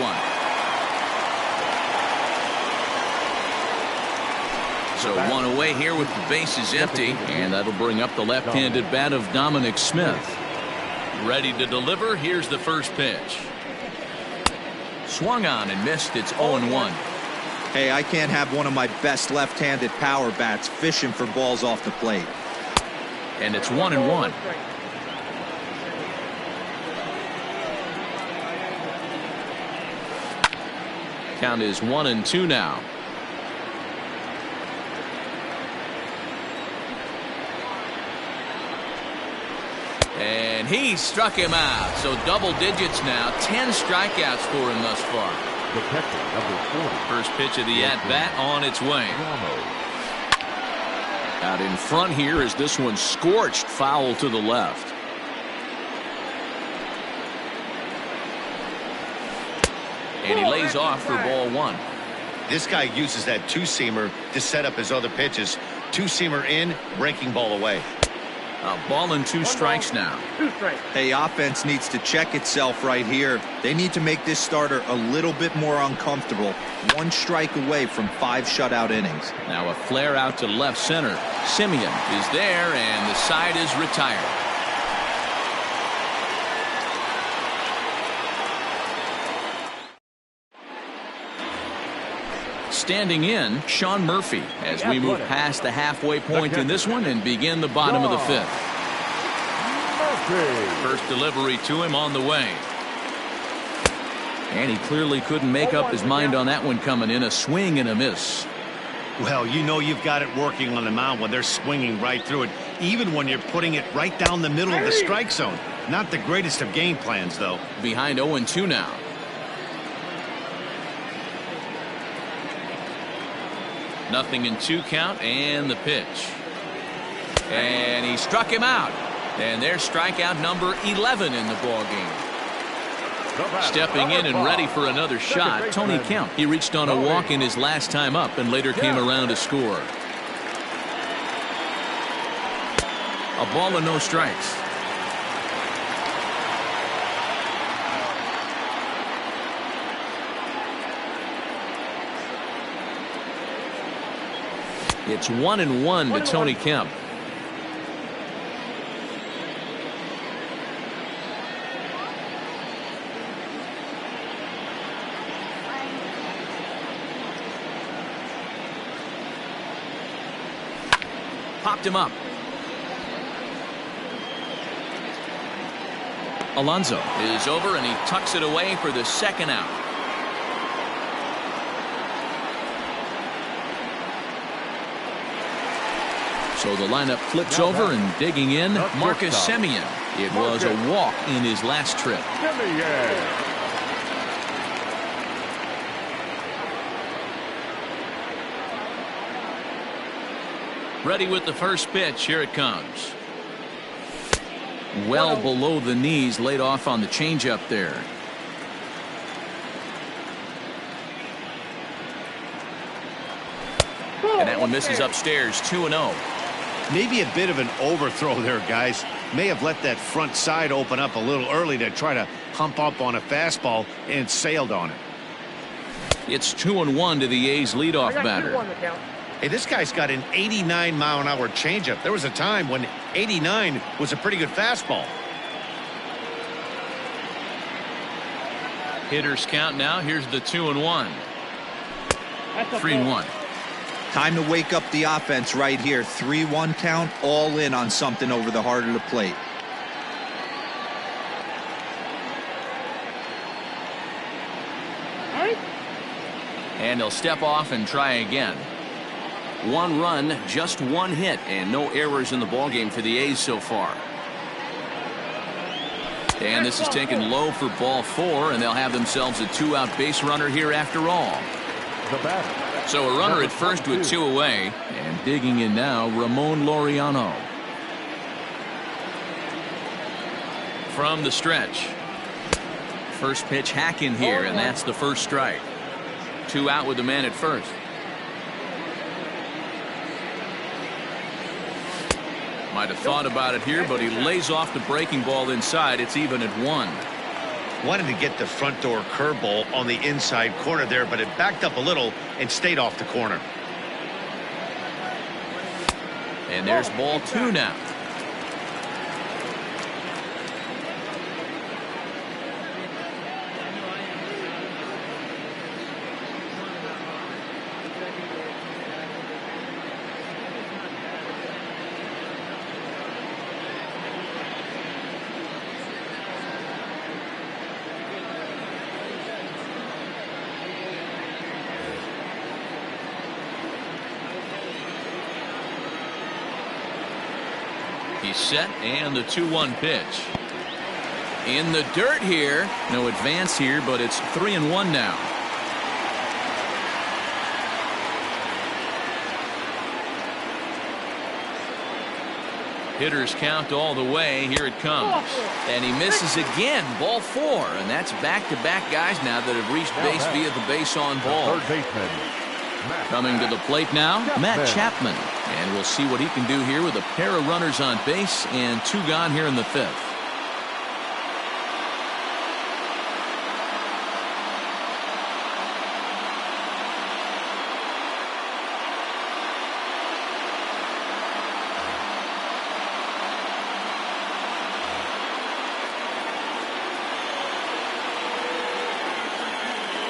So 1 away here with the bases empty, and that'll bring up the left-handed bat of Dominic Smith. Ready to deliver. Here's the first pitch. Swung on and missed. It's 0-1. Hey, I can't have one of my best left-handed power bats fishing for balls off the plate. And it's 1-1. Count is 1-2 now. And he struck him out. So double digits now. 10 strikeouts for him thus far. The catcher, number 40. First pitch of the at-bat on its way. Ramos. Out in front here is this one scorched foul to the left. And he lays off for ball 1. This guy uses that 2-seamer to set up his other pitches. 2-seamer in, breaking ball away. A ball and 2 strikes now. 2 strikes. Hey, offense needs to check itself right here. They need to make this starter a little bit more uncomfortable. 1 strike away from 5 shutout innings. Now a flare out to left center. Simeon is there, and the side is retired. Standing in, Sean Murphy, as we move past the halfway point in this one and begin the bottom of the 5th. First delivery to him on the way. And he clearly couldn't make up his mind on that one coming in. A swing and a miss. Well, you know you've got it working on the mound when they're swinging right through it, even when you're putting it right down the middle of the strike zone. Not the greatest of game plans, though. Behind 0-2 now. Nothing in 2 count, and the pitch. And he struck him out. And there's strikeout number 11 in the ball game. Stepping in and ready for another shot, Tony Kemp. He reached on a walk in his last time up and later came around to score. A ball and no strikes. It's 1-1 to Tony Kemp. popped him up. Alonso is over, and he tucks it away for the second out. So the lineup flips over, and digging in, Marcus Semien. It was a walk in his last trip. Ready with the first pitch. Here it comes. Well below the knees, laid off on the changeup there. And that one misses upstairs, 2-0. Maybe a bit of an overthrow there, guys. May have let that front side open up a little early to try to hump up on a fastball and sailed on it. It's 2-1 to the A's leadoff batter. Hey, this guy's got an 89-mile-an-hour changeup. There was a time when 89 was a pretty good fastball. Hitters count now. Here's the 2-1. 3-1. Time to wake up the offense right here. 3-1 count, all in on something over the heart of the plate. And he'll step off and try again. 1 run, just 1 hit, and no errors in the ballgame for the A's so far. And this is taken low for ball 4, and they'll have themselves a 2-out base runner here after all. So a runner at first with 2 away, and digging in now, Ramon Laureano. From the stretch. First pitch hack in here, and that's the first strike. 2 out with the man at first. Might have thought about it here, but he lays off the breaking ball inside. It's even at 1. Wanted to get the front door curveball on the inside corner there, but it backed up a little and stayed off the corner. And there's ball 2 now. He's set, and the 2-1 pitch. In the dirt here. No advance here, but it's 3-1 now. Hitters count all the way. Here it comes. And he misses again. Ball 4. And that's back-to-back guys now that have reached base via the base on ball. Coming to the plate now, Matt Chapman. And we'll see what he can do here with a pair of runners on base and 2 gone here in the 5th.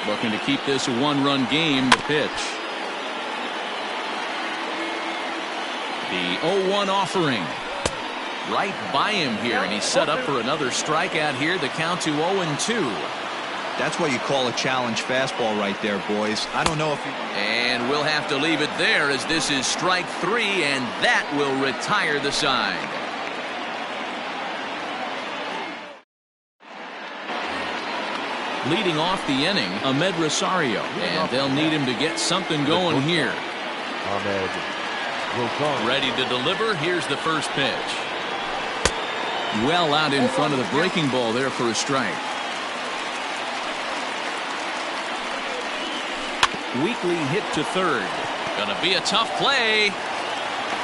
Looking to keep this a 1-run game. The pitch. The 0-1 offering. Right by him here, and he's set up for another strikeout here. The count to 0-2. That's what you call a challenge fastball right there, boys. I don't know if you... And we'll have to leave it there, as this is strike 3, and that will retire the side. Leading off the inning, Ahmed Rosario, and they'll need him to get something going here. Ready to deliver. Here's the first pitch. Well out in front of the breaking ball there for a strike. Weekly hit to third. Gonna be a tough play.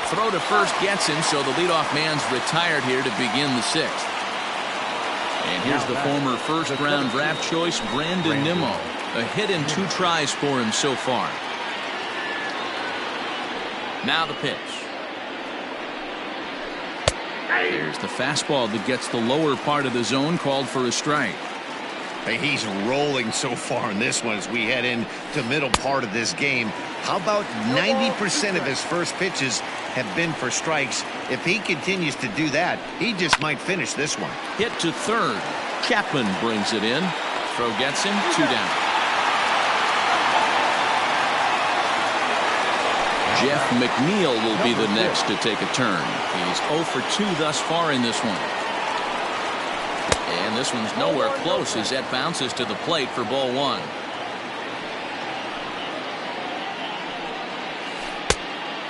Throw to first gets him, so the leadoff man's retired here to begin the 6th. And here's the former first-round draft choice, Brandon Nimmo. A hit and 2 tries for him so far. Now the pitch. There's the fastball that gets the lower part of the zone, called for a strike. Hey, he's rolling so far in this one as we head into the middle part of this game. How about 90% of his first pitches have been for strikes? If he continues to do that, he just might finish this one. Hit to third. Chapman brings it in. Throw gets him. 2 down. Jeff McNeil will be the next to take a turn. He's 0 for 2 thus far in this one. And this one's nowhere close as that bounces to the plate for ball 1.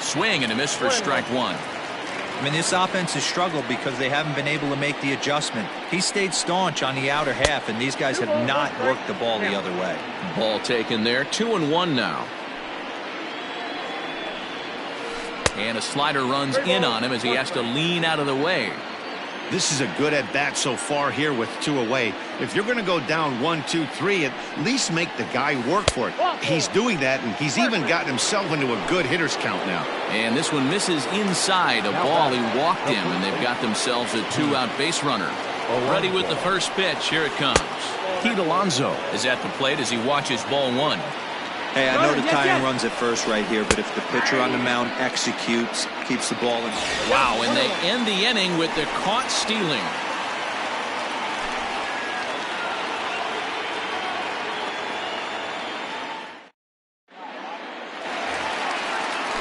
Swing and a miss for strike 1. I mean, this offense has struggled because they haven't been able to make the adjustment. He stayed staunch on the outer half, and these guys have not worked the ball the other way. Ball taken there. 2-1 now. And a slider runs in on him as he has to lean out of the way. This is a good at-bat so far here with 2 away. If you're going to go down 1, 2, 3, at least make the guy work for it. He's doing that, and he's even gotten himself into a good hitter's count now. And this one misses inside a ball. He walked him, and they've got themselves a 2-out base runner. Ready with the first pitch. Here it comes. Pete Alonso is at the plate as he watches ball 1. Hey, I know the tying runs at first right here, but if the pitcher on the mound executes, keeps the ball in. Wow, and they end the inning with the caught stealing.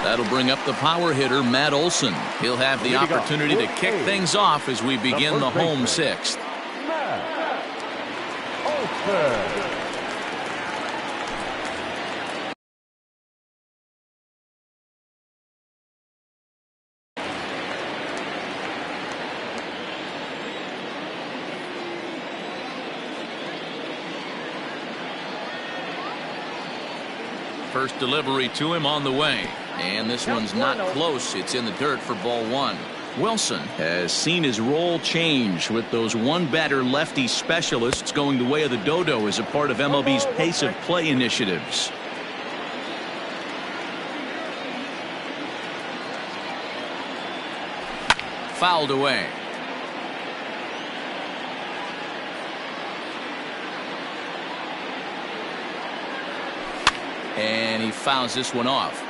That'll bring up the power hitter, Matt Olson. He'll have the opportunity to kick things off as we begin the home 6th. Matt Olson. First delivery to him on the way. And this one's not close. It's in the dirt for ball 1. Wilson has seen his role change with those one-batter lefty specialists going the way of the dodo as a part of MLB's pace of play initiatives. Fouled away. And he fouls this one off.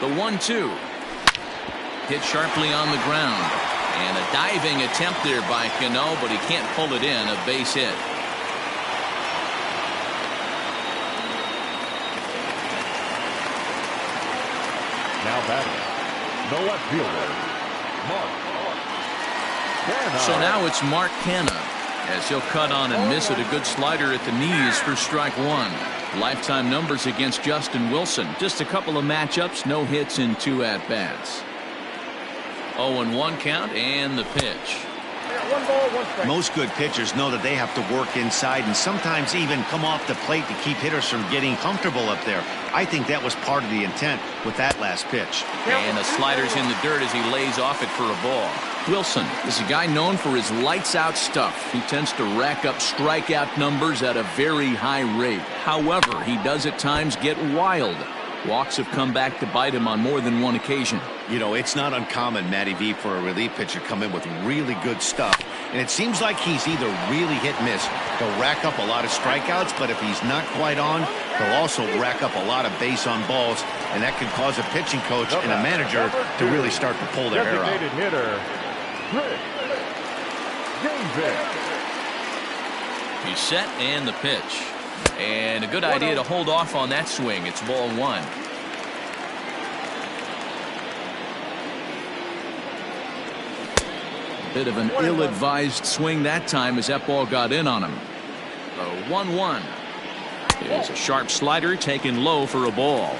The 1-2. Hit sharply on the ground. And a diving attempt there by Cano, but he can't pull it in. A base hit. Now batting, the left fielder, Mark. So now it's Mark Canha as he'll cut on and miss it. A good slider at the knees for strike 1. Lifetime numbers against Justin Wilson. Just a couple of matchups, no hits in 2 at-bats. 0-1 count and the pitch. 1 ball, 1 strike. Most good pitchers know that they have to work inside and sometimes even come off the plate to keep hitters from getting comfortable up there. I think that was part of the intent with that last pitch. And the slider's in the dirt as he lays off it for a ball. Wilson is a guy known for his lights-out stuff. He tends to rack up strikeout numbers at a very high rate. However, he does at times get wild. Walks have come back to bite him on more than one occasion. You know, it's not uncommon, Matty V, for a relief pitcher to come in with really good stuff. And it seems like he's either really hit-miss. He'll rack up a lot of strikeouts, but if he's not quite on, he'll also rack up a lot of base on balls, and that can cause a pitching coach and a manager to really start to pull their hair out. Designated hitter, Chris Davis. He's set and the pitch. And a good idea to hold off on that swing. It's ball 1. Bit of an ill-advised swing that time as that ball got in on him. The 1-1. Here's a sharp slider taken low for a ball.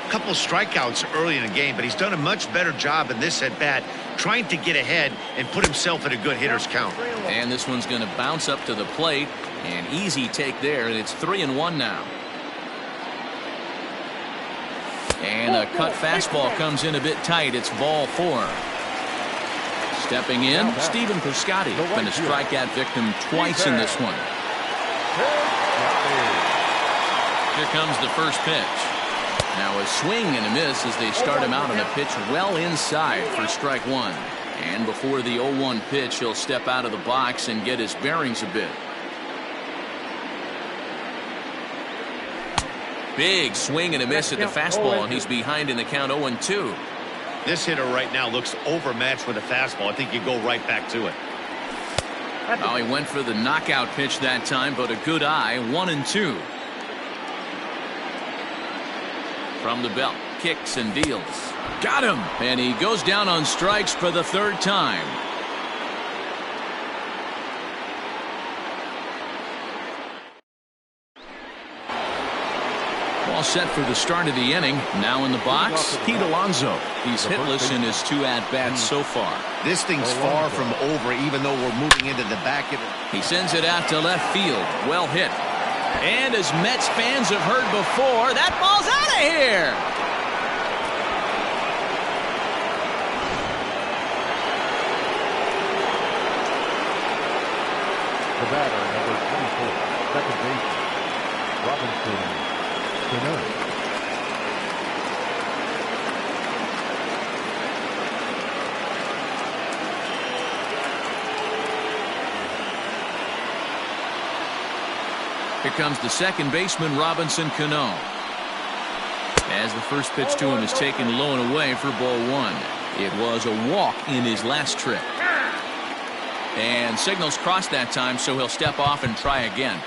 A couple strikeouts early in the game, but he's done a much better job in this at-bat trying to get ahead and put himself in a good hitter's count. And this one's going to bounce up to the plate. An easy take there, and it's 3-1 now. And a cut fastball comes in a bit tight. It's ball 4. Stepping in, Stephen Piscotty. Been a strikeout victim twice in this one. Here comes the first pitch. Now a swing and a miss as they start him out on a pitch well inside for strike one. And before the 0-1 pitch, he'll step out of the box and get his bearings a bit. Big swing and a miss at the fastball, and he's behind in the count 0-2. This hitter right now looks overmatched with a fastball. I think you go right back to it. Well, he went for the knockout pitch that time, but a good eye. 1-2. From the belt, kicks and deals. Got him! And he goes down on strikes for the third time. All set for the start of the inning. Now in the box, Pete Alonso. He's hitless in his 2 at-bats so far. This thing's far from over, even though we're moving into the back of it. He sends it out to left field. Well hit. And as Mets fans have heard before, that ball's out of here. The batter, number 24, second baseman, Robinson Cano. Here comes the second baseman, Robinson Cano. As the first pitch to him is taken low and away for ball one. It was a walk in his last trip. And signals crossed that time, so he'll step off and try again.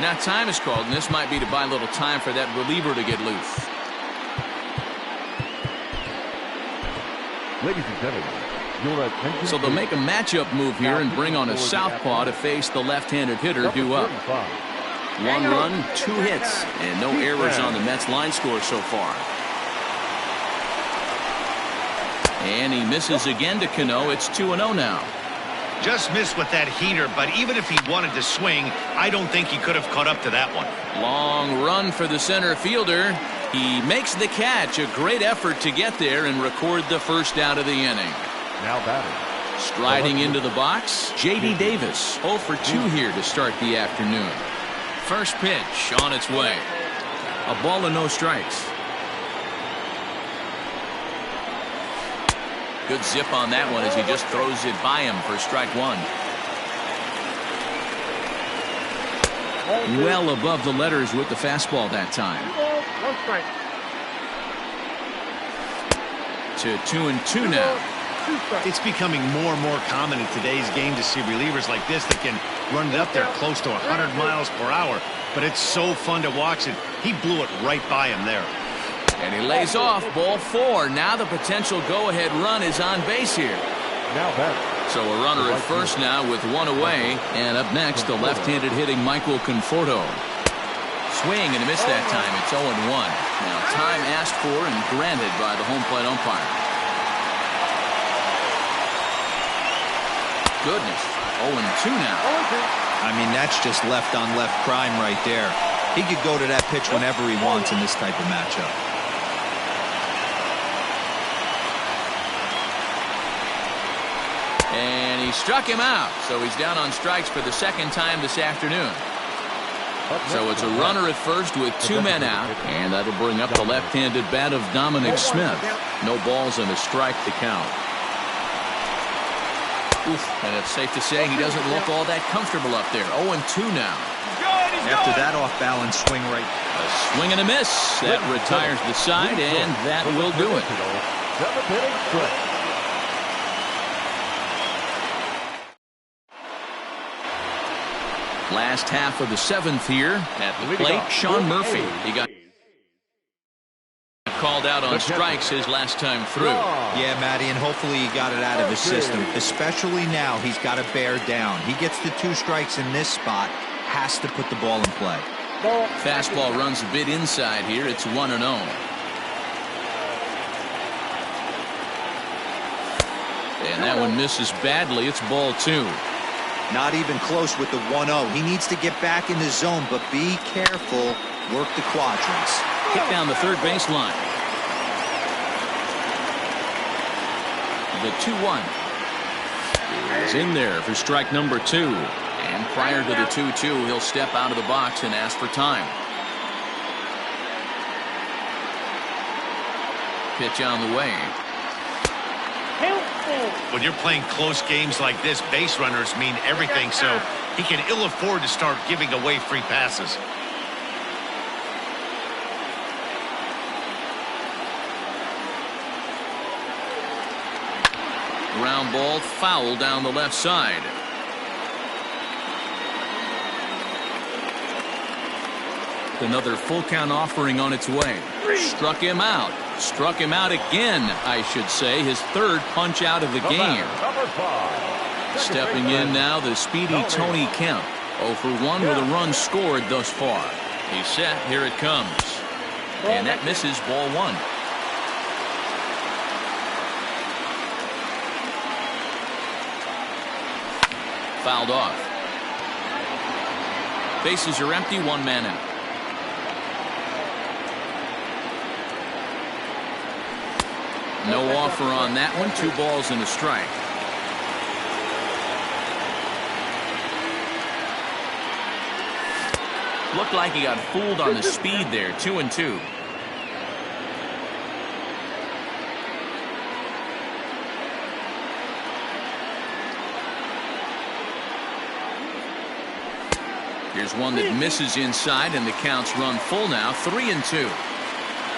Now time is called, and this might be to buy a little time for that reliever to get loose. Ladies and gentlemen, your attention. So they'll make a matchup move here and bring on a southpaw to face the left-handed hitter due up. 1 run, 2 hits, and no errors on the Mets line score so far. And he misses again to Cano. It's 2-0 now. Just missed with that heater, but even if he wanted to swing, I don't think he could have caught up to that one. Long run for the center fielder. He makes the catch. A great effort to get there and record the first out of the inning. Now batting. Striding into the box, J.D. Davis. 0 for 2 here to start the afternoon. First pitch on its way. A ball and no strikes. Good zip on that one as he just throws it by him for strike one. Well above the letters with the fastball that time. 2-2 now. It's becoming more and more common in today's game to see relievers like this that can run it up there close to 100 miles per hour. But it's so fun to watch it. He blew it right by him there. And he lays off. Ball 4. Now the potential go-ahead run is on base here. Now batting. So a runner at first now with 1 away. And up next, the left-handed hitting Michael Conforto. Swing and a miss that time. It's 0-1. Now time asked for and granted by the home plate umpire. Goodness. 0-2 now. I mean, that's just left on left crime right there. He could go to that pitch whenever he wants in this type of matchup. And he struck him out. So he's down on strikes for the second time this afternoon. So it's a runner at first with 2 men out. And that'll bring up the left-handed bat of Dominic Smith. No balls and a strike to count. Oof, and it's safe to say he doesn't look all that comfortable up there. 0-2 now. After that off-balance swing right. A swing and a miss. That retires the side, and that will do it. Last half of the 7th here at the plate, Sean Murphy. He got called out on strikes his last time through. Yeah, Matty, and hopefully he got it out of his system. Especially now, he's got to bear down. He gets the 2 strikes in this spot, has to put the ball in play. Fastball runs a bit inside here. It's 1-0. And that one misses badly. It's ball 2. Not even close with the 1-0. He needs to get back in the zone, but be careful. Work the quadrants. Hit down the third baseline. The 2-1. He's in there for strike number 2. And prior to the 2-2, he'll step out of the box and ask for time. Pitch on the way. When you're playing close games like this, base runners mean everything, so he can ill afford to start giving away free passes. Ground ball foul down the left side. Another full count offering on its way. Struck him out. Struck him out again, I should say. His third punch out of the game. Stepping in now, the speedy Tony Kemp. 0 for 1 with a run scored thus far. He's set. Here it comes. And that misses, ball 1. Fouled off. Bases are empty, 1 man out. No offer on that one. 2 balls and a strike. Looked like he got fooled on the speed there. 2-2. Here's one that misses inside, and the count's run full now. 3-2.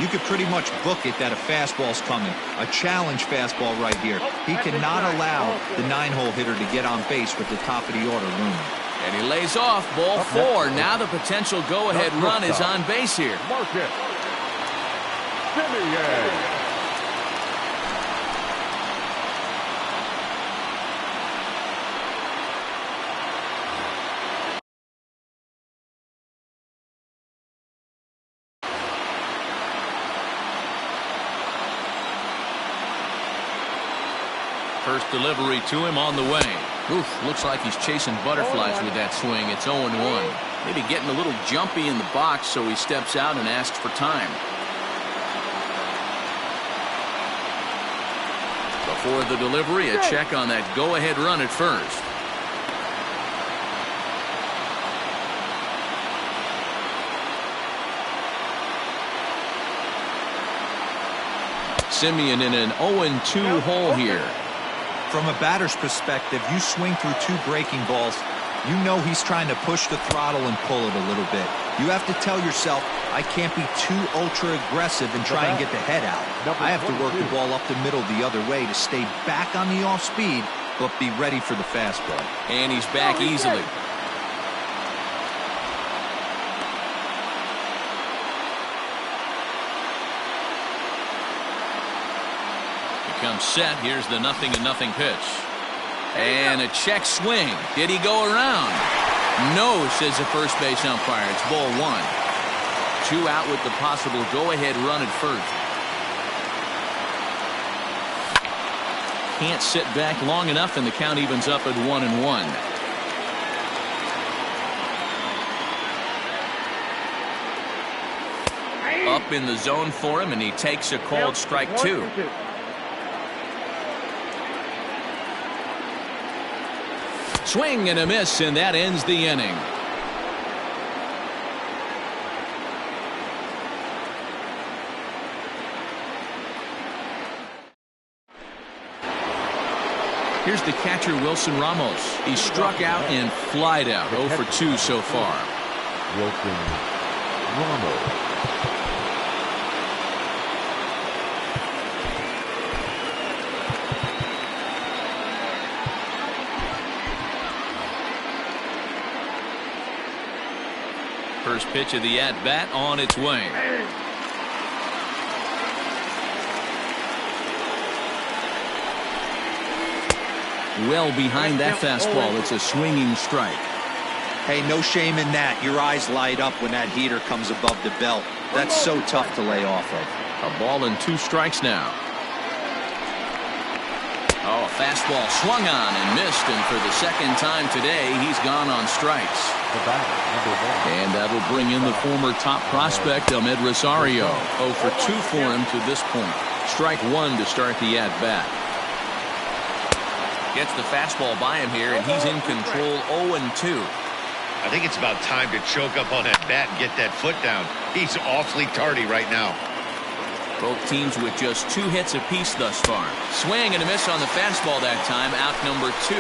You could pretty much book it that a fastball's coming. A challenge fastball right here. He cannot allow the 9-hole hitter to get on base with the top of the order looming. And he lays off, ball 4. Now the potential go-ahead run is on base here. Marcus Semien. First delivery to him on the way. Oof, looks like he's chasing butterflies with that swing. It's 0-1. Maybe getting a little jumpy in the box, so he steps out and asks for time. Before the delivery, a check on that go-ahead run at first. Semien in an 0-2 hole here. From a batter's perspective, you swing through 2 breaking balls, you know he's trying to push the throttle and pull it a little bit. You have to tell yourself, I can't be too ultra aggressive and try and get the head out. I have to work the ball up the middle the other way to stay back on the off speed, but be ready for the fastball. And he's back easily. Comes set. Here's the 0-0 pitch. And a check swing. Did he go around? No, says the first base umpire. It's ball 1. 2 out with the possible go-ahead run at first. Can't sit back long enough, and the count evens up at 1-1. Up in the zone for him, and he takes a called strike 2. Swing and a miss, and that ends the inning. Here's the catcher, Wilson Ramos. He struck out and flied out. 0 for 2 so far. Wilson Ramos. First pitch of the at-bat on its way. Well behind that fastball. It's a swinging strike. Hey, no shame in that. Your eyes light up when that heater comes above the belt. That's so tough to lay off of. A ball and 2 strikes now. Oh, a fastball swung on and missed, and for the second time today, he's gone on strikes. And that'll bring in the former top prospect, Amed Rosario. 0 for 2 for him to this point. Strike 1 to start the at-bat. Gets the fastball by him here, and he's in control 0-2. I think it's about time to choke up on that bat and get that foot down. He's awfully tardy right now. Both teams with just 2 hits apiece thus far. Swing and a miss on the fastball that time, out number 2.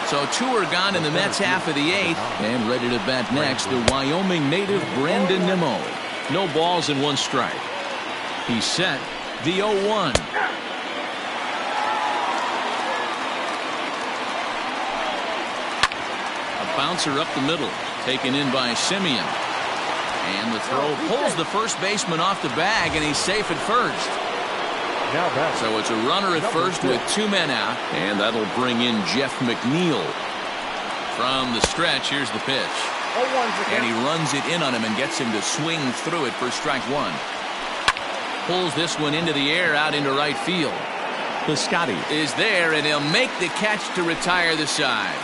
So 2 are gone in the Mets half of the 8th. And ready to bat next, the Wyoming native Brandon Nimmo. No balls and 1 strike. He's set, the 0-1. Bouncer up the middle, taken in by Simeon. And the throw pulls the first baseman off the bag, and he's safe at first. So it's a runner at first with 2 men out, and that'll bring in Jeff McNeil. From the stretch, here's the pitch. And he runs it in on him and gets him to swing through it for strike 1. Pulls this one into the air out into right field. Piscotty is there, and he'll make the catch to retire the side.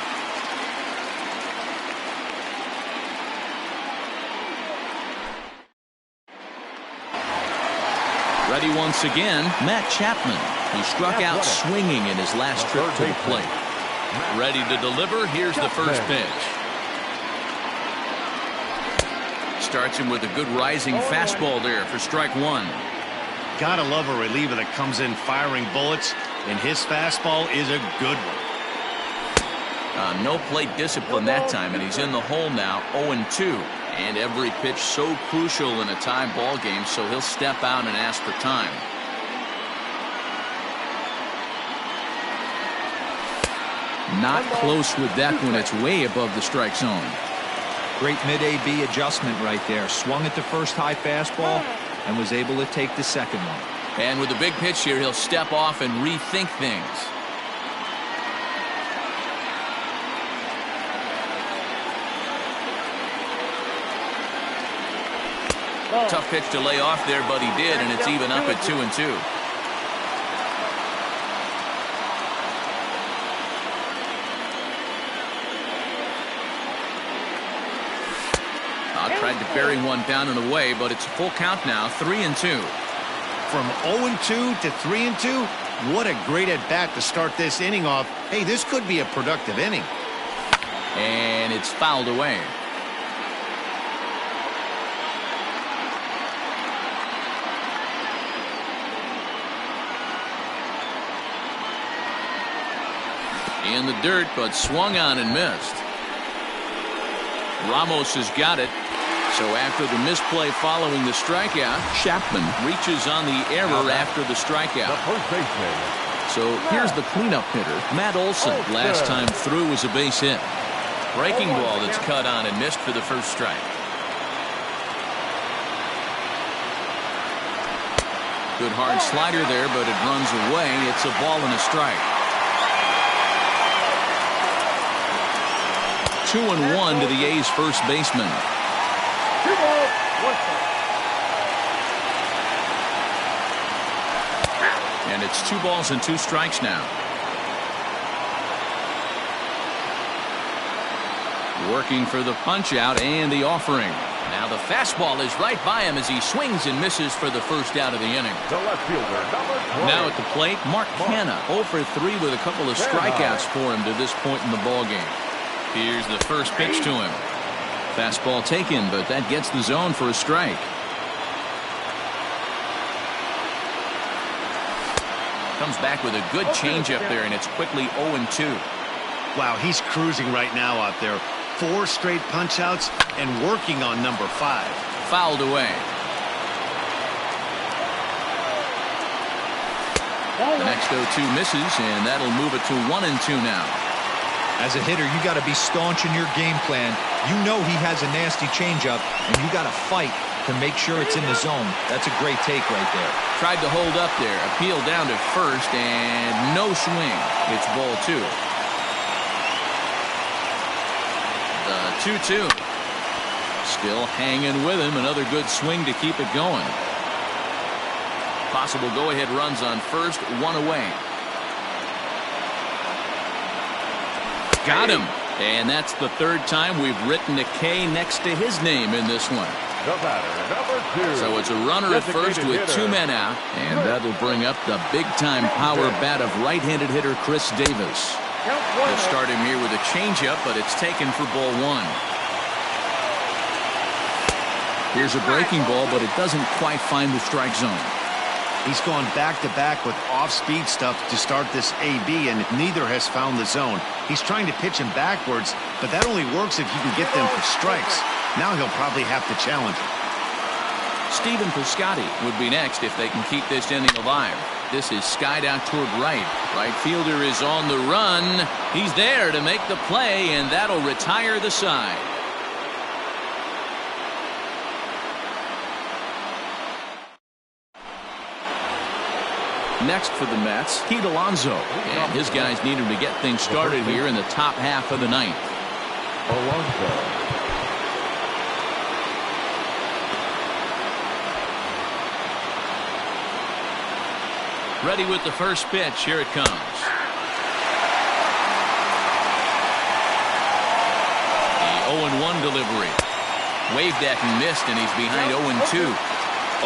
Ready once again, Matt Chapman. He struck out swinging in his last trip to the plate. Ready to deliver. Here's the first pitch. Starts him with a good rising fastball there for strike 1. Gotta love a reliever that comes in firing bullets, and his fastball is a good one. No plate discipline that time, and he's in the hole now, 0-2. And every pitch so crucial in a tie ball game, so he'll step out and ask for time. Not close with that one. It's way above the strike zone. Great mid-AB adjustment right there. Swung at the first high fastball and was able to take the second one. And with the big pitch here, he'll step off and rethink things. Tough pitch to lay off there, but he did, and it's even up at 2-2. Tried to bury one down and away, but it's a full count now, 3-2. From 0-2 to 3-2, what a great at-bat to start this inning off. Hey, this could be a productive inning. And it's fouled away. In the dirt, but swung on and missed. Ramos has got it. So after the misplay following the strikeout, Chapman reaches on the error after the strikeout. So here's the cleanup hitter, Matt Olson. Last time through was a base hit. Breaking ball that's cut on and missed for the first strike. Good hard slider there, but it runs away. It's a ball and a strike. 2-1 to the A's first baseman. 2 balls, 1 strike. And it's 2 balls and 2 strikes now. Working for the punch out and the offering. Now the fastball is right by him as he swings and misses for the first out of the inning. The left fielder, number 20. Now at the plate, Mark Canha, 0 for 3 with a couple of strikeouts for him to this point in the ballgame. Here's the first pitch to him. Fastball taken, but that gets the zone for a strike. Comes back with a good changeup there, and it's quickly 0-2. Wow, he's cruising right now out there. 4 straight punch-outs and working on number 5. Fouled away. The next 0-2 misses, and that'll move it to 1-2 now. As a hitter, you got to be staunch in your game plan. You know he has a nasty changeup, and you got to fight to make sure it's in the zone. That's a great take right there. Tried to hold up there. Appeal down to first, and no swing. It's ball 2. The 2-2. Still hanging with him. Another good swing to keep it going. Possible go-ahead runs on first, 1 away. Got him. And that's the 3rd time we've written a K next to his name in this one. The batter, number 2. So it's a runner at first with 2 men out, and that'll bring up the big-time power bat of right-handed hitter Chris Davis. They'll start him here with a changeup, but it's taken for ball 1. Here's a breaking ball, but it doesn't quite find the strike zone. He's gone back-to-back with off-speed stuff to start this AB, and neither has found the zone. He's trying to pitch him backwards, but that only works if you can get them for strikes. Now he'll probably have to challenge him. Stephen Piscotty would be next if they can keep this inning alive. This is skied out toward right. Right fielder is on the run. He's there to make the play, and that'll retire the side. Next for the Mets, Pete Alonso. And his guys need him to get things started here in the top half of the ninth. Alonso. Ready with the first pitch. Here it comes. The 0-1 delivery. Waved at and missed, and he's behind 0-2.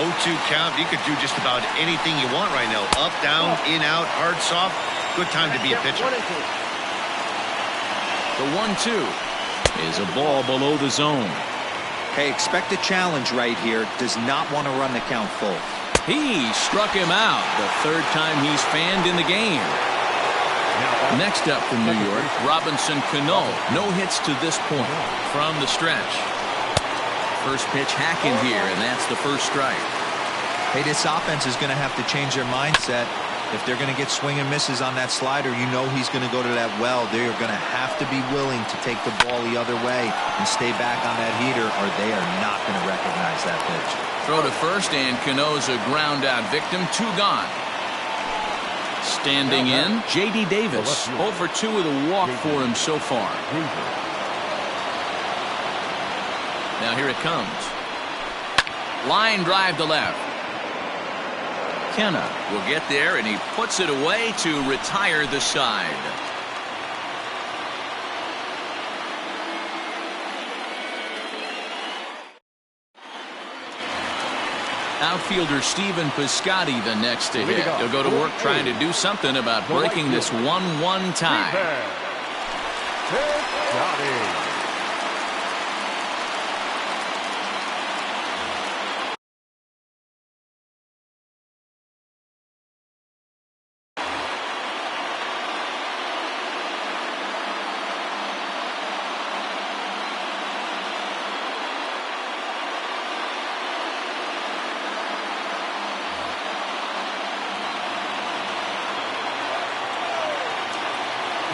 0-2 count. You could do just about anything you want right now. Up, down, in, out, hard, soft. Good time to be a pitcher. The 1-2 is a ball below the zone. Hey, expect a challenge right here. Does not want to run the count full. He struck him out the third time he's fanned in the game. Next up from New York, Robinson Cano. No hits to this point from the stretch. First pitch hacking here, and that's the first strike. Hey, this offense is going to have to change their mindset. If they're going to get swing and misses on that slider, you know he's going to go to that well. They're going to have to be willing to take the ball the other way and stay back on that heater, or they are not going to recognize that pitch. Throw to first, and Cano's a ground-out victim. 2 gone. Standing in, J.D. Davis. 0 for 2 with a walk for him so far. Now here it comes. Line drive to left. Kenna will get there, and he puts it away to retire the side. Outfielder Stephen Piscotty the next to hit. He'll go to work trying to do something about breaking this 1-1 tie.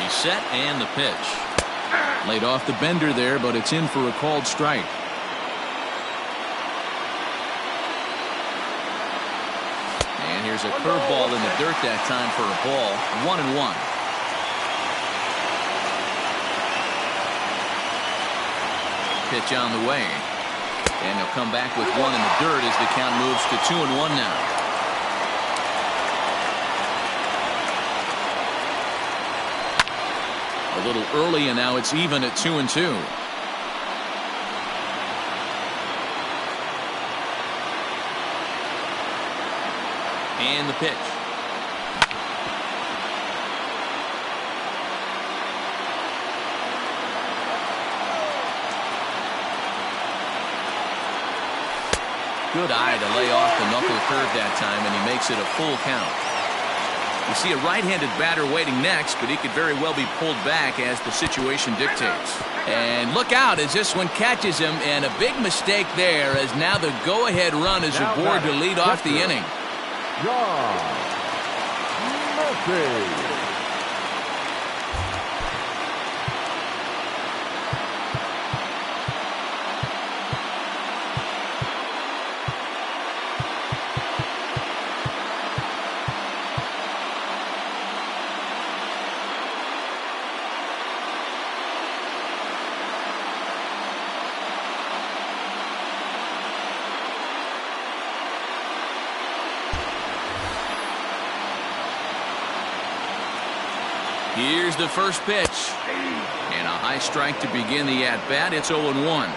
Set and the pitch. Laid off the bender there, but it's in for a called strike. And here's a curveball in the dirt that time for a ball. 1-1. Pitch on the way. And he'll come back with 1 in the dirt as the count moves to 2-1 now. A little early, and now it's even at 2-2. And the pitch. Good eye to lay off the knuckle curve that time, and he makes it a full count. You see a right-handed batter waiting next, but he could very well be pulled back as the situation dictates. And look out as this one catches him, and a big mistake there as now the go-ahead run is aboard to lead off the inning. John Murphy. Here's the first pitch. And a high strike to begin the at-bat. It's 0-1.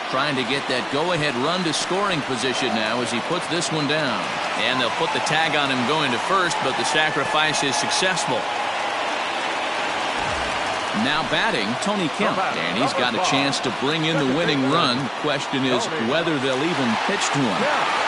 trying to get that go-ahead run to scoring position now as he puts this one down. And they'll put the tag on him going to first, but the sacrifice is successful. Now batting, Tony Kemp, and he's got a chance to bring in the winning run. The question is whether they'll even pitch to him.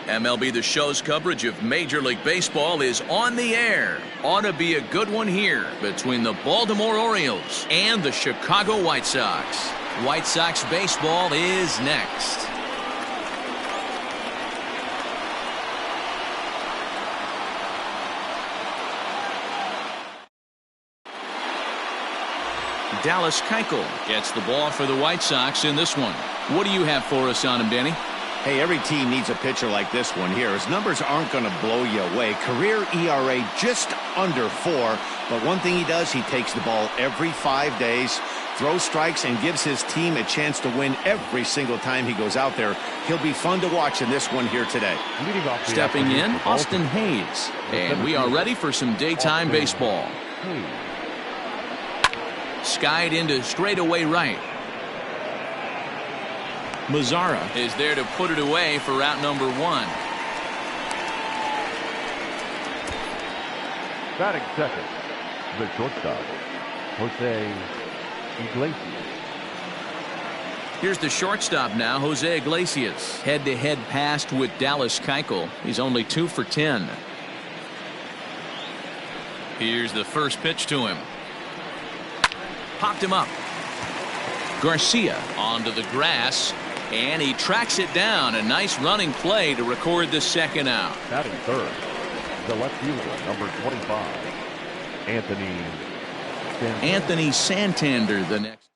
MLB The Show's coverage of Major League Baseball is on the air. Ought to be a good one here between the Baltimore Orioles and the Chicago White Sox. White Sox baseball is next. Dallas Keuchel gets the ball for the White Sox in this one. What do you have for us on him, Danny? Hey, every team needs a pitcher like this one here. His numbers aren't going to blow you away. Career ERA just under 4. But one thing he does, he takes the ball every 5 days, throws strikes, and gives his team a chance to win every single time he goes out there. He'll be fun to watch in this one here today. Stepping in, Austin Hayes. And we are ready for some daytime baseball. Skied into straightaway right. Mazzara is there to put it away for out number 1. Batting second, the shortstop, Jose Iglesias. Here's the shortstop now, Jose Iglesias. Head-to-head passed with Dallas Keuchel. He's only 2 for 10. Here's the first pitch to him. Popped him up. Garcia onto the grass, and he tracks it down. A nice running play to record the second out. Batting third, the left fielder, number 25, Anthony Santander, the next.